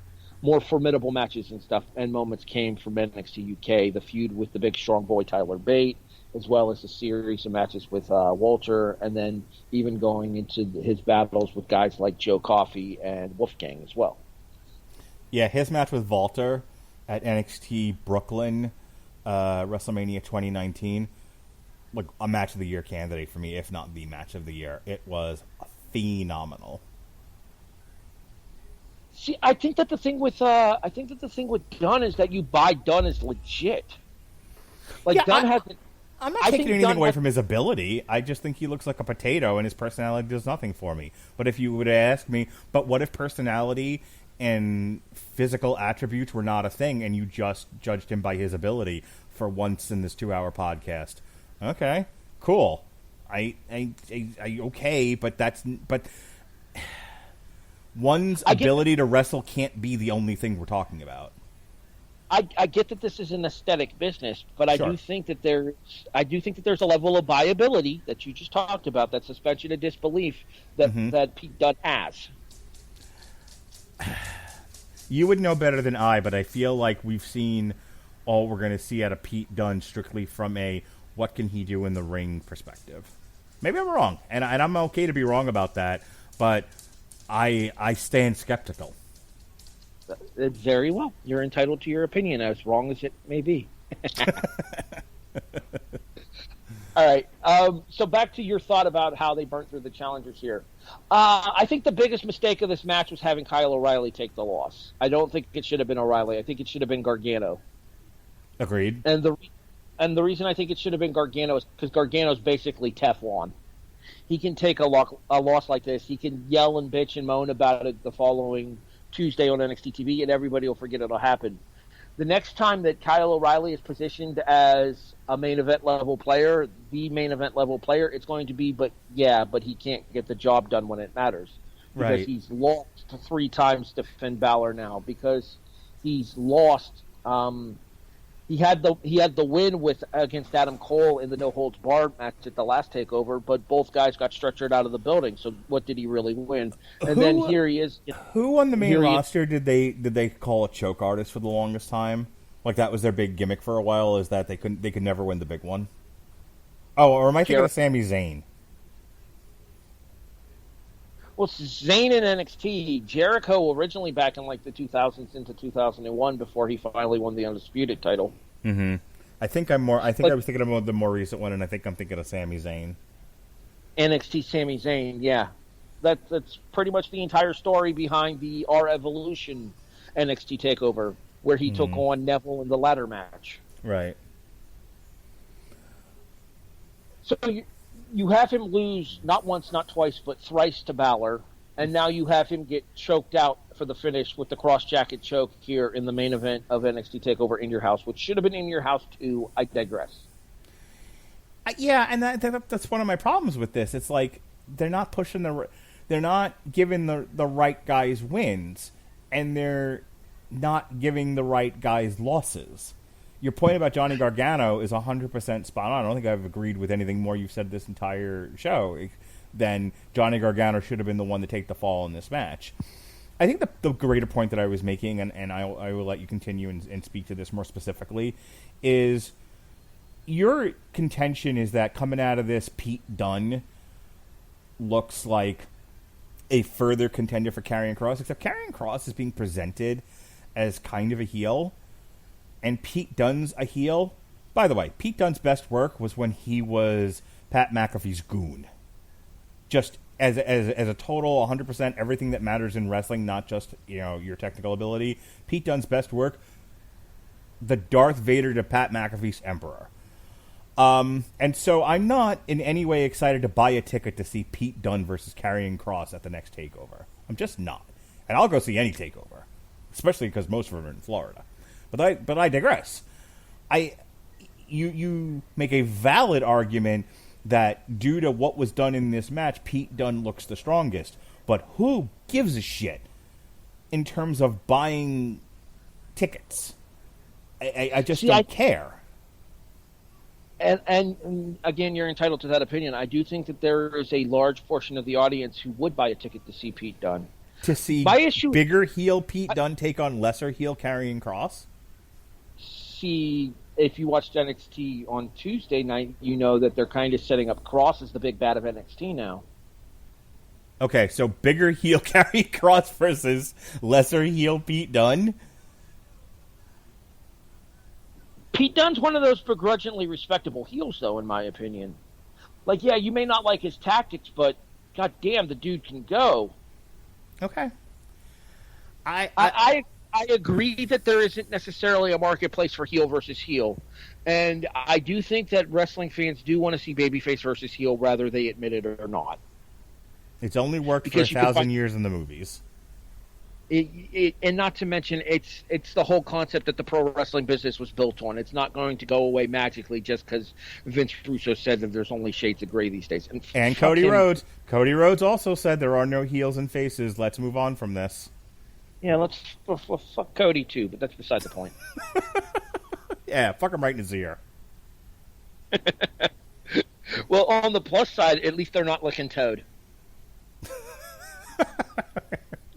more formidable matches and stuff and moments came from NXT UK, the feud with the big strong boy Tyler Bate, as well as a series of matches with Walter, and then even going into his battles with guys like Joe Coffey and Wolfgang as well. Yeah, his match with Walter at NXT Brooklyn, WrestleMania 2019, like a match of the year candidate for me, if not the match of the year. It was phenomenal. See, I think that the thing with Dunne is that you buy Dunne as legit. Like, yeah, Dunne hasn't. I'm not taking anything away from his ability. I just think he looks like a potato, and his personality does nothing for me. But if you would ask me, but what if personality and physical attributes were not a thing, and you just judged him by his ability for once in this 2-hour podcast? Okay, cool. I okay, but one's ability to wrestle can't be the only thing we're talking about. I get that this is an aesthetic business, but I do think that there's a level of viability that you just talked about, that suspension of disbelief that Pete Dunne has. You would know better than I, but I feel like we've seen all we're going to see out of Pete Dunne strictly from a what can he do in the ring perspective. Maybe I'm wrong, and I'm okay to be wrong about that, but I stand skeptical. Very well. You're entitled to your opinion, as wrong as it may be. All right. So back to your thought about how they burnt through the challengers here. I think the biggest mistake of this match was having Kyle O'Reilly take the loss. I don't think it should have been O'Reilly. I think it should have been Gargano. Agreed. And the reason I think it should have been Gargano is because Gargano's basically Teflon. He can take a loss like this. He can yell and bitch and moan about it the following Tuesday on NXT TV, and everybody will forget it'll happen. The next time that Kyle O'Reilly is positioned as a main event level player, the main event level player, it's going to be, but he can't get the job done when it matters. because Right. he's lost 3 times to Finn Balor now because he's lost. He had the win against Adam Cole in the no holds barred match at the last takeover, but both guys got stretchered out of the building. So what did he really win? And then here he is. Who on the main roster did they call a choke artist for the longest time? Like that was their big gimmick for a while. Is that they could never win the big one? Oh, or am I thinking of Sami Zayn? Well, Zayn in NXT, Jericho originally back in like the 2000s into 2001 before he finally won the Undisputed title. Mm-hmm. I think I was thinking about the more recent one, and I think I'm thinking of Sami Zayn. NXT Sami Zayn, yeah. That's pretty much the entire story behind the R Evolution NXT TakeOver, where he took on Neville in the ladder match. Right. So you have him lose not once, not twice, but thrice to Balor, and now you have him get choked out for the finish with the cross-jacket choke here in the main event of NXT TakeOver in your house, which should have been in your house too. I digress. Yeah, and that's one of my problems with this. It's like they're not giving the right guys wins, and they're not giving the right guys losses. Your point about Johnny Gargano is 100% spot on. I don't think I've agreed with anything more you've said this entire show than Johnny Gargano should have been the one to take the fall in this match. I think the greater point that I was making, and I will let you continue and speak to this more specifically, is your contention is that coming out of this, Pete Dunne looks like a further contender for Karrion Kross, except Karrion Kross is being presented as kind of a heel, and Pete Dunne's a heel. By the way, Pete Dunne's best work was when he was Pat McAfee's goon. Just as a total 100% everything that matters in wrestling, not just your technical ability. Pete Dunne's best work, the Darth Vader to Pat McAfee's Emperor. And so I'm not in any way excited to buy a ticket to see Pete Dunne versus Karrion Kross at the next TakeOver. I'm just not. And I'll go see any TakeOver, especially because most of them are in Florida. But I digress. You make a valid argument that due to what was done in this match, Pete Dunne looks the strongest. But who gives a shit in terms of buying tickets? I just don't care. And again, you're entitled to that opinion. I do think that there is a large portion of the audience who would buy a ticket to see Pete Dunne. To see bigger heel Pete Dunne take on lesser heel Karrion Kross? See, if you watched NXT on Tuesday night, you know that they're kind of setting up Kross as the big bad of NXT now. Okay, so bigger heel Karrion Kross versus lesser heel Pete Dunne? Pete Dunne's one of those begrudgingly respectable heels, though, in my opinion. Like, yeah, you may not like his tactics, but goddamn, the dude can go. Okay. I agree that there isn't necessarily a marketplace for heel versus heel, and I do think that wrestling fans do want to see babyface versus heel, whether they admit it or not. It's only worked for 1,000 years in the movies. And not to mention, it's the whole concept that the pro wrestling business was built on. It's not going to go away magically just because Vince Russo said that there's only shades of gray these days. And Cody Rhodes. Cody Rhodes also said there are no heels and faces. Let's move on from this. Yeah, let's fuck Cody too, but that's beside the point. Yeah, fuck him right in his ear. Well, on the plus side, at least they're not licking Toad.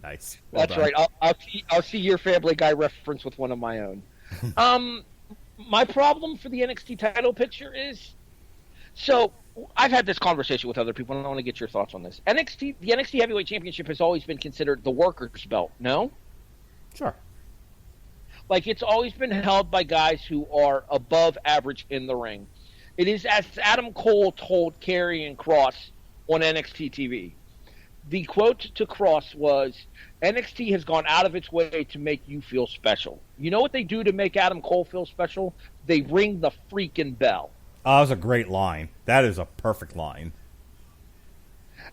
Nice. Well That's done. right. I'll see your Family Guy reference with one of my own. My problem for the NXT title picture is, so I've had this conversation with other people, and I want to get your thoughts on this. The NXT Heavyweight Championship has always been considered the workers' belt. No? Sure. Like, it's always been held by guys who are above average in the ring. It is as Adam Cole told Karrion Kross on NXT TV. The quote to Kross was, NXT has gone out of its way to make you feel special. You know what they do to make Adam Cole feel special? They ring the freaking bell. Oh, that was a great line. That is a perfect line.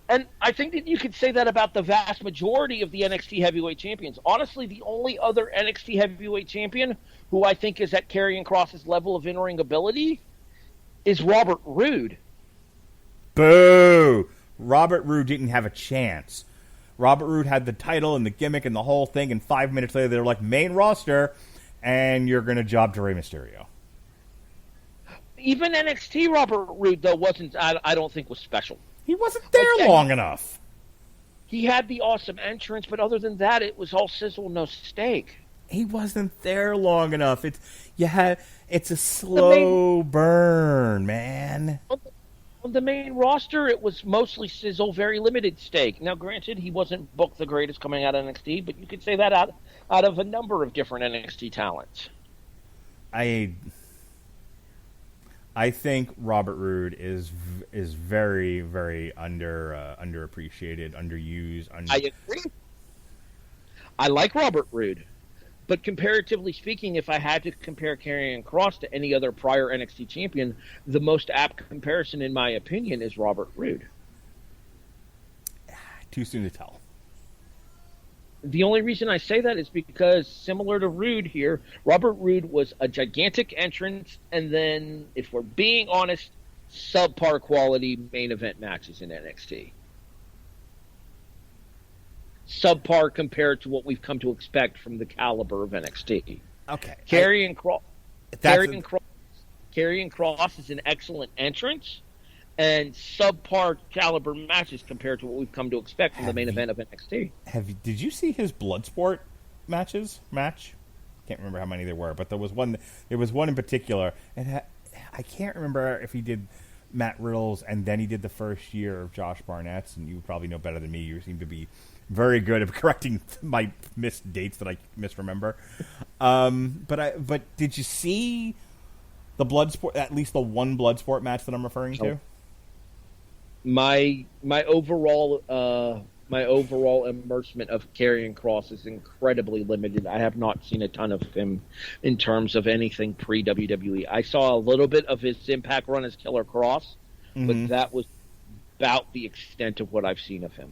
And I think that you could say that about the vast majority of the NXT Heavyweight Champions. Honestly, the only other NXT Heavyweight Champion who I think is at Karrion Kross's level of in-ring ability is Robert Roode. Boo! Robert Roode didn't have a chance. Robert Roode had the title and the gimmick and the whole thing, and 5 minutes later they're like, main roster, and you're going to job to Rey Mysterio. Even NXT Robert Roode, though, wasn't, I don't think, was special. He wasn't there long enough. He had the awesome entrance, but other than that, it was all sizzle, no steak. He wasn't there long enough. It's a slow burn, man. On the main roster, it was mostly sizzle, very limited steak. Now, granted, he wasn't booked the greatest coming out of NXT, but you could say that out of a number of different NXT talents. I think Robert Roode is very, very underappreciated, underused. I agree. I like Robert Roode, but comparatively speaking, if I had to compare Karrion Kross to any other prior NXT champion, the most apt comparison, in my opinion, is Robert Roode. Too soon to tell. The only reason I say that is because, similar to Roode here, Robert Roode was a gigantic entrance, and then, if we're being honest, subpar quality main event matches in NXT. Subpar compared to what we've come to expect from the caliber of NXT. Okay. Karrion Kross is an excellent entrance, and subpar caliber matches compared to what we've come to expect from the main event of NXT. Did you see his Bloodsport match? Can't remember how many there were, but there was one. There was one in particular, and I can't remember if he did Matt Riddle's and then he did the first year of Josh Barnett's. And you probably know better than me. You seem to be very good at correcting my missed dates that I misremember. But did you see the Bloodsport? At least the one Bloodsport match that I'm referring to. My overall immersement of Karrion Kross is incredibly limited. I have not seen a ton of him in terms of anything pre-WWE. I saw a little bit of his Impact run as Killer Kross, but that was about the extent of what I've seen of him.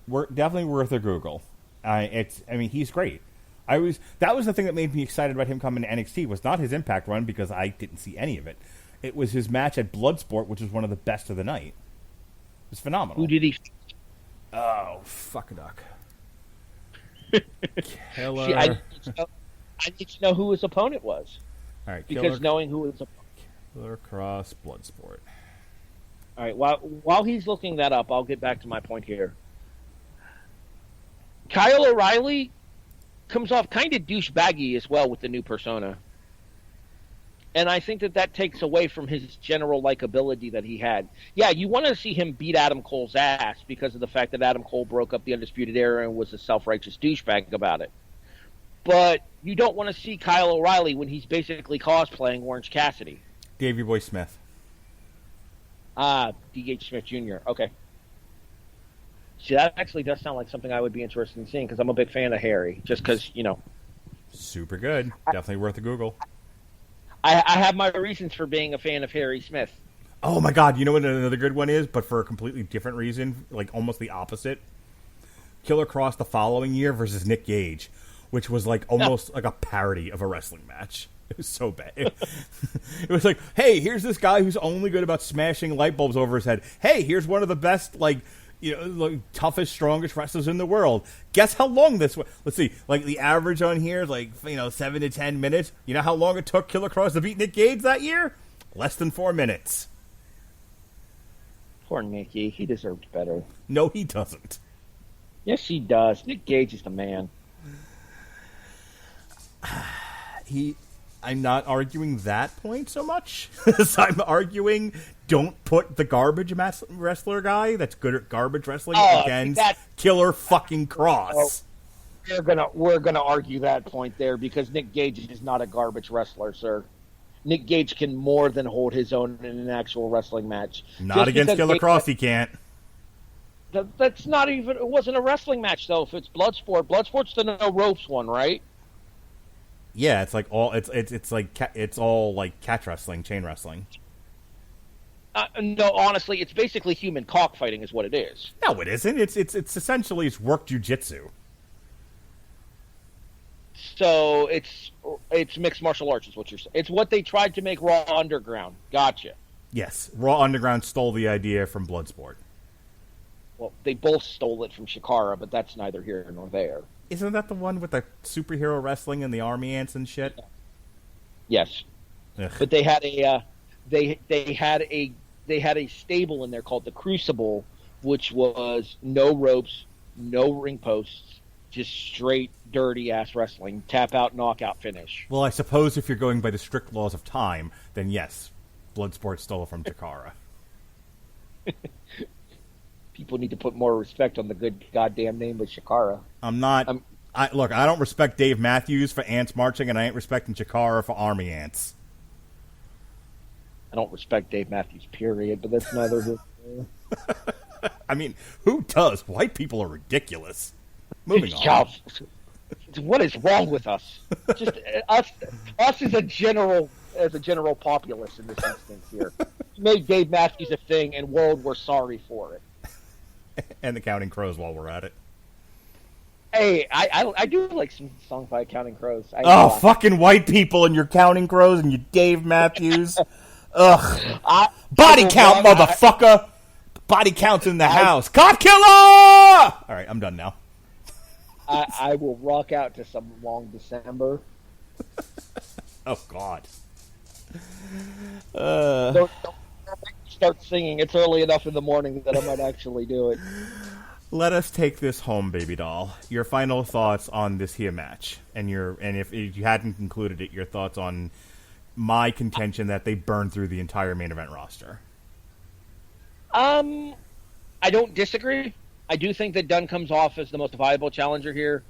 Definitely worth a Google. He's great. That was the thing that made me excited about him coming to NXT, was not his Impact run, because I didn't see any of it. It was his match at Bloodsport, which was one of the best of the night. It was phenomenal. Who did he? Oh, fuck a duck. Killer. See, I need to know who his opponent was. All right, because knowing who his Killer Kross Bloodsport. All right, while he's looking that up, I'll get back to my point here. Kyle O'Reilly comes off kind of douchebaggy as well with the new persona. And I think that takes away from his general likability that he had. Yeah, you want to see him beat Adam Cole's ass because of the fact that Adam Cole broke up the Undisputed Era and was a self-righteous douchebag about it. But you don't want to see Kyle O'Reilly when he's basically cosplaying Orange Cassidy. Davey Boy Smith. D.H. Smith Jr. Okay. See, that actually does sound like something I would be interested in seeing because I'm a big fan of Harry. Just because, Super good. Definitely worth a Google. I have my reasons for being a fan of Harry Smith. Oh my God! You know what another good one is, but for a completely different reason, like almost the opposite. Killer Kross the following year versus Nick Gage, which was like almost like a parody of a wrestling match. It was so bad. It was like, hey, here's this guy who's only good about smashing light bulbs over his head. Hey, here's one of the best, toughest, strongest wrestlers in the world. Guess how long this was? Let's see. Like, the average on here is 7 to 10 minutes. You know how long it took Killer Kross to beat Nick Gage that year? Less than 4 minutes. Poor Nicky. He deserved better. No, he doesn't. Yes, he does. Nick Gage is the man. I'm not arguing that point so much as I'm arguing don't put the garbage wrestler guy that's good at garbage wrestling against Killer fucking Kross. We're gonna argue that point there because Nick Gage is not a garbage wrestler, sir. Nick Gage can more than hold his own in an actual wrestling match. Not against Killer Kross, he can't. That's not even. It wasn't a wrestling match though. If it's Bloodsport, Bloodsport's the no ropes one, right? Yeah, it's like all it's all like catch wrestling, chain wrestling. No, honestly, it's basically human cockfighting, is what it is. No, it isn't. It's essentially work jujitsu. So it's mixed martial arts, is what you're saying. It's what they tried to make Raw Underground. Gotcha. Yes, Raw Underground stole the idea from Bloodsport. Well, they both stole it from Shikara, but that's neither here nor there. Isn't that the one with the superhero wrestling and the army ants and shit? Yes, Ugh. but they had a they had a stable in there called the Crucible, which was no ropes, no ring posts, just straight dirty ass wrestling, tap out, knockout finish. Well, I suppose if you're going by the strict laws of time, then yes, Bloodsport stole from Chikara. People need to put more respect on the good goddamn name of Shikara. I'm not. Look, I don't respect Dave Matthews for ants marching, and I ain't respecting Chikara for army ants. I don't respect Dave Matthews, period, but that's neither here nor there. I mean, who does? White people are ridiculous. Moving on. Yeah, what is wrong with us? Just us as a general populace in this instance here. We made Dave Matthews a thing, and world, we're sorry for it. And the Counting Crows while we're at it. Hey, I do like some songs by Counting Crows. Fucking white people and your Counting Crows and your Dave Matthews. Ugh. Body count, motherfucker! Body count's in the house. Cop killer! All right, I'm done now. I will rock out to some Long December. Oh, God. Don't start singing. It's early enough in the morning that I might actually do it. Let us take this home, baby doll. Your final thoughts on this here match, and if you hadn't concluded it, your thoughts on my contention that they burned through the entire main event roster. I don't disagree. I do think that Dunn comes off as the most viable challenger here.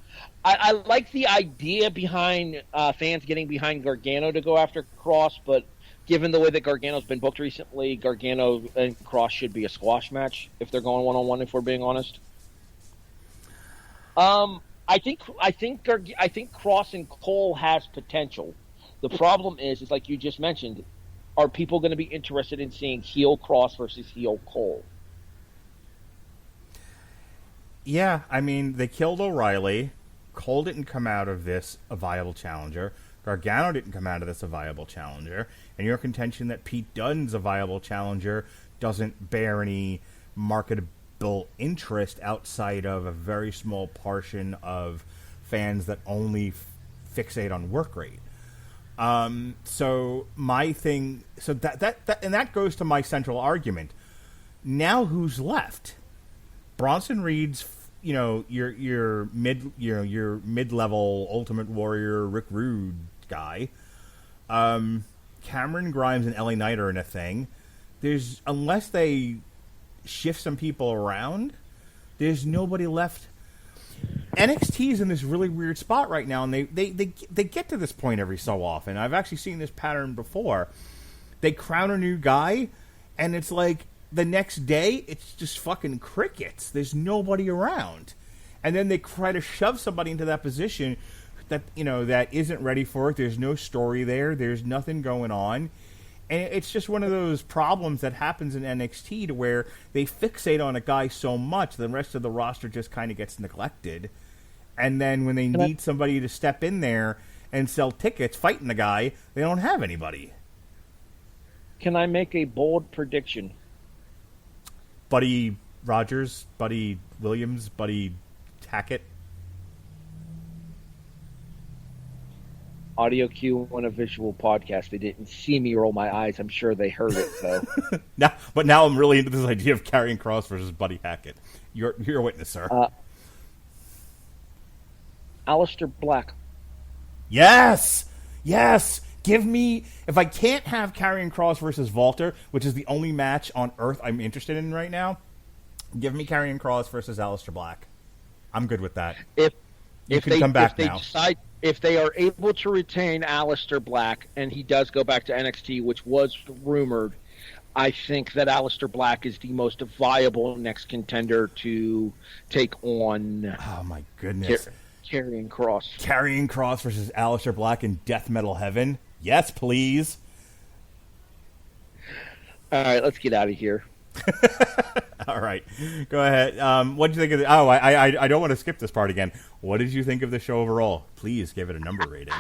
I like the idea behind fans getting behind Gargano to go after Cross, but given the way that Gargano's been booked recently, Gargano and Cross should be a squash match if they're going one-on-one, if we're being honest. I think Cross and Cole has potential. The problem is like you just mentioned, are people going to be interested in seeing heel Cross versus heel Cole? Yeah, I mean, they killed O'Reilly. Cole didn't come out of this a viable challenger. Gargano didn't come out of this a viable challenger. And your contention that Pete Dunne's a viable challenger doesn't bear any marketable interest outside of a very small portion of fans that only fixate on work rate. So my thing, so that goes to my central argument. Now who's left? Bronson Reed's, your mid-level Ultimate Warrior Rick Rude guy. Cameron Grimes and LA Knight are in a thing. Unless they shift some people around, there's nobody left. NXT is in this really weird spot right now, and they get to this point every so often. I've actually seen this pattern before. They crown a new guy, and it's like the next day, it's just fucking crickets. There's nobody around. And then they try to shove somebody into that position that isn't ready for it. There's no story there. There's nothing going on. And it's just one of those problems that happens in NXT to where they fixate on a guy so much, the rest of the roster just kind of gets neglected. And then when they need somebody to step in there and sell tickets fighting the guy, they don't have anybody. Can I make a bold prediction? Buddy Rogers, Buddy Williams, Buddy Hackett. Audio cue on a visual podcast. They didn't see me roll my eyes. I'm sure they heard it, though. Now I'm really into this idea of Karrion Kross versus Buddy Hackett. You're a witness, sir. Aleister Black. Yes! Give me... If I can't have Karrion Kross versus Walter, which is the only match on Earth I'm interested in right now, give me Karrion Kross versus Aleister Black. I'm good with that. If they are able to retain Aleister Black, and he does go back to NXT, which was rumored, I think that Aleister Black is the most viable next contender to take on... Oh, my goodness. Karrion Kross. Karrion Kross versus Aleister Black in Death Metal Heaven? Yes, please. All right, let's get out of here. All right, go ahead. What did you think of the... Oh, I don't want to skip this part again. What did you think of the show overall? Please give it a number rating.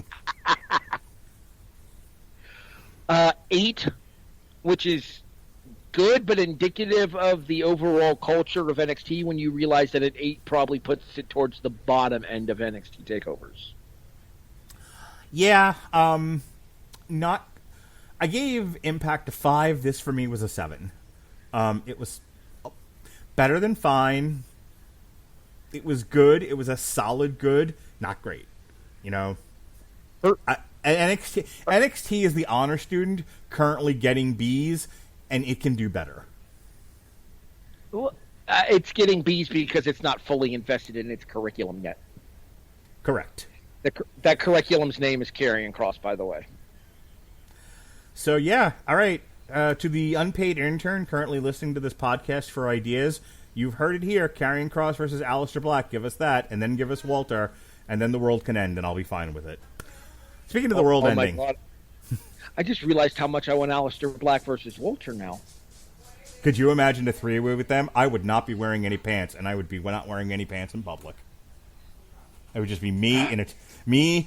8, which is good, but indicative of the overall culture of NXT when you realize that an 8 probably puts it towards the bottom end of NXT takeovers. Yeah, not. I gave Impact a 5. This for me was a 7. It was better than fine. It was good. It was a solid good, not great. You know, NXT is the honor student currently getting B's, and it can do better. Well, it's getting B's because it's not fully invested in its curriculum yet. Correct. That curriculum's name is Karrion Kross, by the way. So, yeah, all right. To the unpaid intern currently listening to this podcast for ideas, you've heard it here. Karrion Kross versus Aleister Black. Give us that, and then give us Walter, and then the world can end, and I'll be fine with it. Speaking of the world ending. My God. I just realized how much I want Aleister Black versus Walter now. Could you imagine a three-way with them? I would not be wearing any pants, and I would be not wearing any pants in public. It would just be me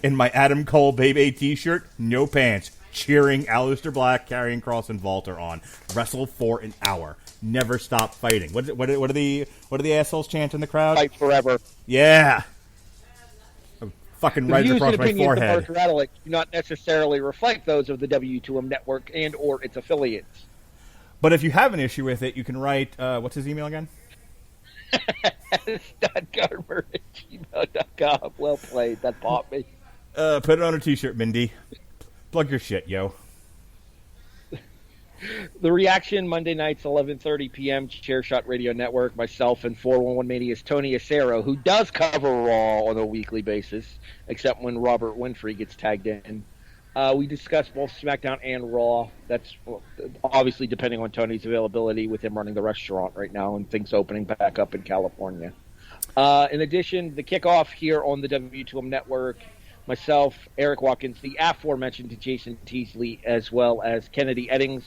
in my Adam Cole Baby T-shirt, no pants, cheering Aleister Black, Karrion Kross, and Walter on. Wrestle for an hour. Never stop fighting. What are the assholes chant in the crowd? Fight forever. Yeah. Fucking right across my forehead. The Radulich do not necessarily reflect those of the W2M network and or its affiliates. But if you have an issue with it, you can write, what's his email again? s.garmer@gmail.com. Well played. That bought me. Put it on a t-shirt, Mindy. Plug your shit, yo. The Reaction, Monday nights, 11:30 p.m., Chairshot Radio Network. Myself and 411 Mania's Tony Acero, who does cover Raw on a weekly basis, except when Robert Winfrey gets tagged in. We discuss both SmackDown and Raw. That's obviously depending on Tony's availability with him running the restaurant right now and things opening back up in California. In addition, the kickoff here on the W2M Network, myself, Eric Watkins, the aforementioned Jason Teasley, as well as Kennedy Eddings.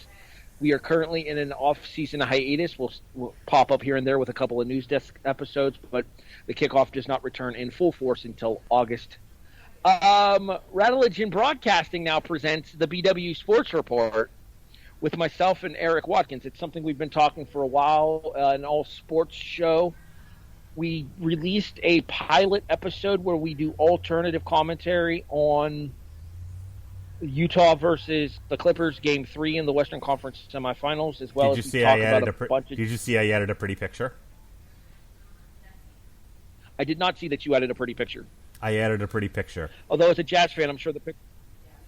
We are currently in an off-season hiatus. We'll pop up here and there with a couple of news desk episodes, but the kickoff does not return in full force until August. Radulich in Broadcasting now presents the BW Sports Report with myself and Eric Watkins. It's something we've been talking for a while, an all-sports show. We released a pilot episode where we do alternative commentary on Utah versus the Clippers, Game 3 in the Western Conference semifinals, as well as we talk about a bunch of... Did you see I added a pretty picture? I did not see that you added a pretty picture. I added a pretty picture. Although as a Jazz fan, I'm sure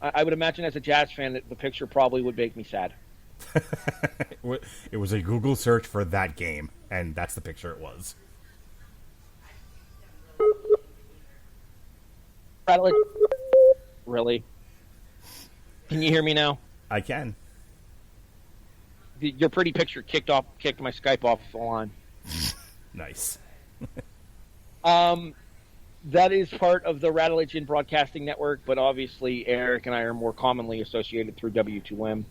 I would imagine as a Jazz fan that the picture probably would make me sad. It was a Google search for that game, and that's the picture it was. Really? Can you hear me now? I can. Your pretty picture kicked my Skype off the line. Nice. That is part of the Radulich in Broadcasting Network, but obviously Eric and I are more commonly associated through W2M.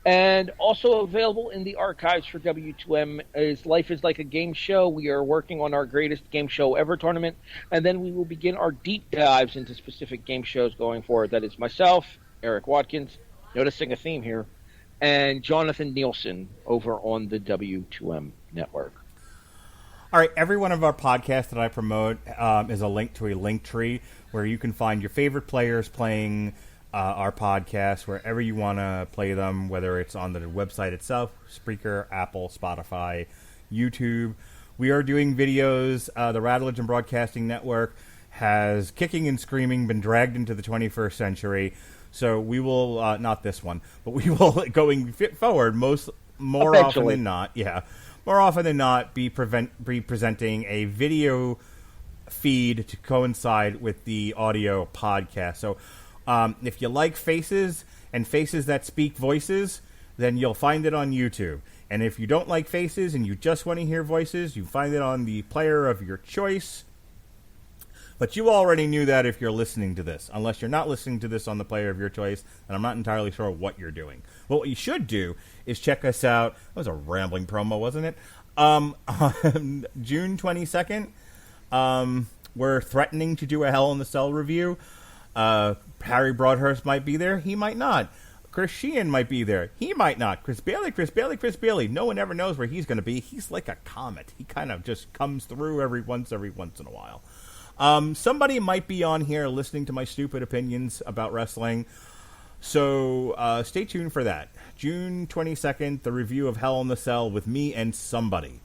And also available in the archives for W2M is Life is Like a Game Show. We are working on our greatest game show ever tournament, and then we will begin our deep dives into specific game shows going forward. That is myself, Eric Watkins, noticing a theme here, and Jonathan Nielsen over on the W2M Network. All right, every one of our podcasts that I promote is a link to a link tree where you can find your favorite players playing our podcast wherever you want to play them, whether it's on the website itself, Spreaker, Apple, Spotify, YouTube. We are doing videos. The Radulich and Broadcasting Network has, kicking and screaming, been dragged into the 21st century. So we will, not this one, but we will, going forward, more often than not, more often than not, be presenting a video feed to coincide with the audio podcast. So if you like faces and faces that speak voices, then you'll find it on YouTube. And if you don't like faces and you just want to hear voices, you find it on the player of your choice. But you already knew that if you're listening to this. Unless you're not listening to this on the player of your choice, and I'm not entirely sure what you're doing. Well, what you should do is check us out. That was a rambling promo, wasn't it? On June 22nd, we're threatening to do a Hell in the Cell review. Harry Broadhurst might be there. He might not. Chris Sheehan might be there. He might not. Chris Bailey. No one ever knows where he's going to be. He's like a comet. He kind of just comes through every once in a while. Somebody might be on here listening to my stupid opinions about wrestling. So stay tuned for that. June 22nd, the review of Hell in the Cell with me and somebody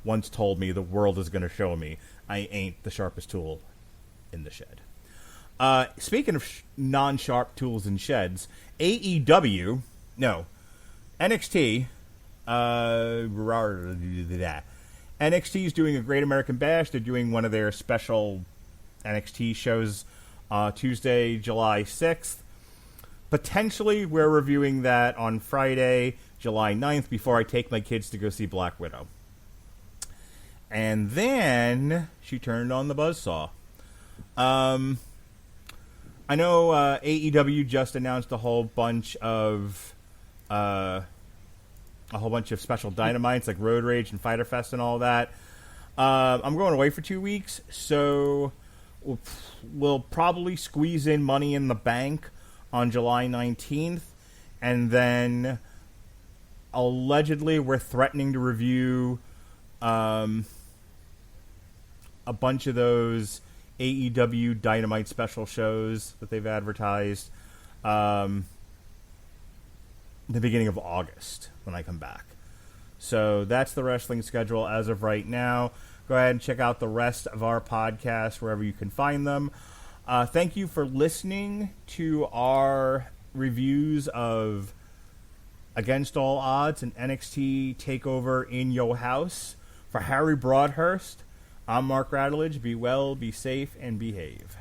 once told me the world is going to show me I ain't the sharpest tool in the shed. Speaking of non-sharp tools in sheds, NXT, NXT is doing a Great American Bash. They're doing one of their special NXT shows Tuesday, July 6th. Potentially, we're reviewing that on Friday, July 9th, before I take my kids to go see Black Widow. And then she turned on the buzzsaw. I know AEW just announced a whole bunch of special dynamites like Road Rage and Fyter Fest and all that. I'm going away for 2 weeks, so we'll probably squeeze in Money in the Bank on July 19th, and then allegedly we're threatening to review a bunch of those AEW Dynamite special shows that they've advertised the beginning of August when I come back. So that's the wrestling schedule as of right now. Go ahead and check out the rest of our podcasts wherever you can find them. Thank you for listening to our reviews of Against All Odds and NXT TakeOver in Your House. For Harry Broadhurst, I'm Mark Radulich. Be well, be safe, and behave.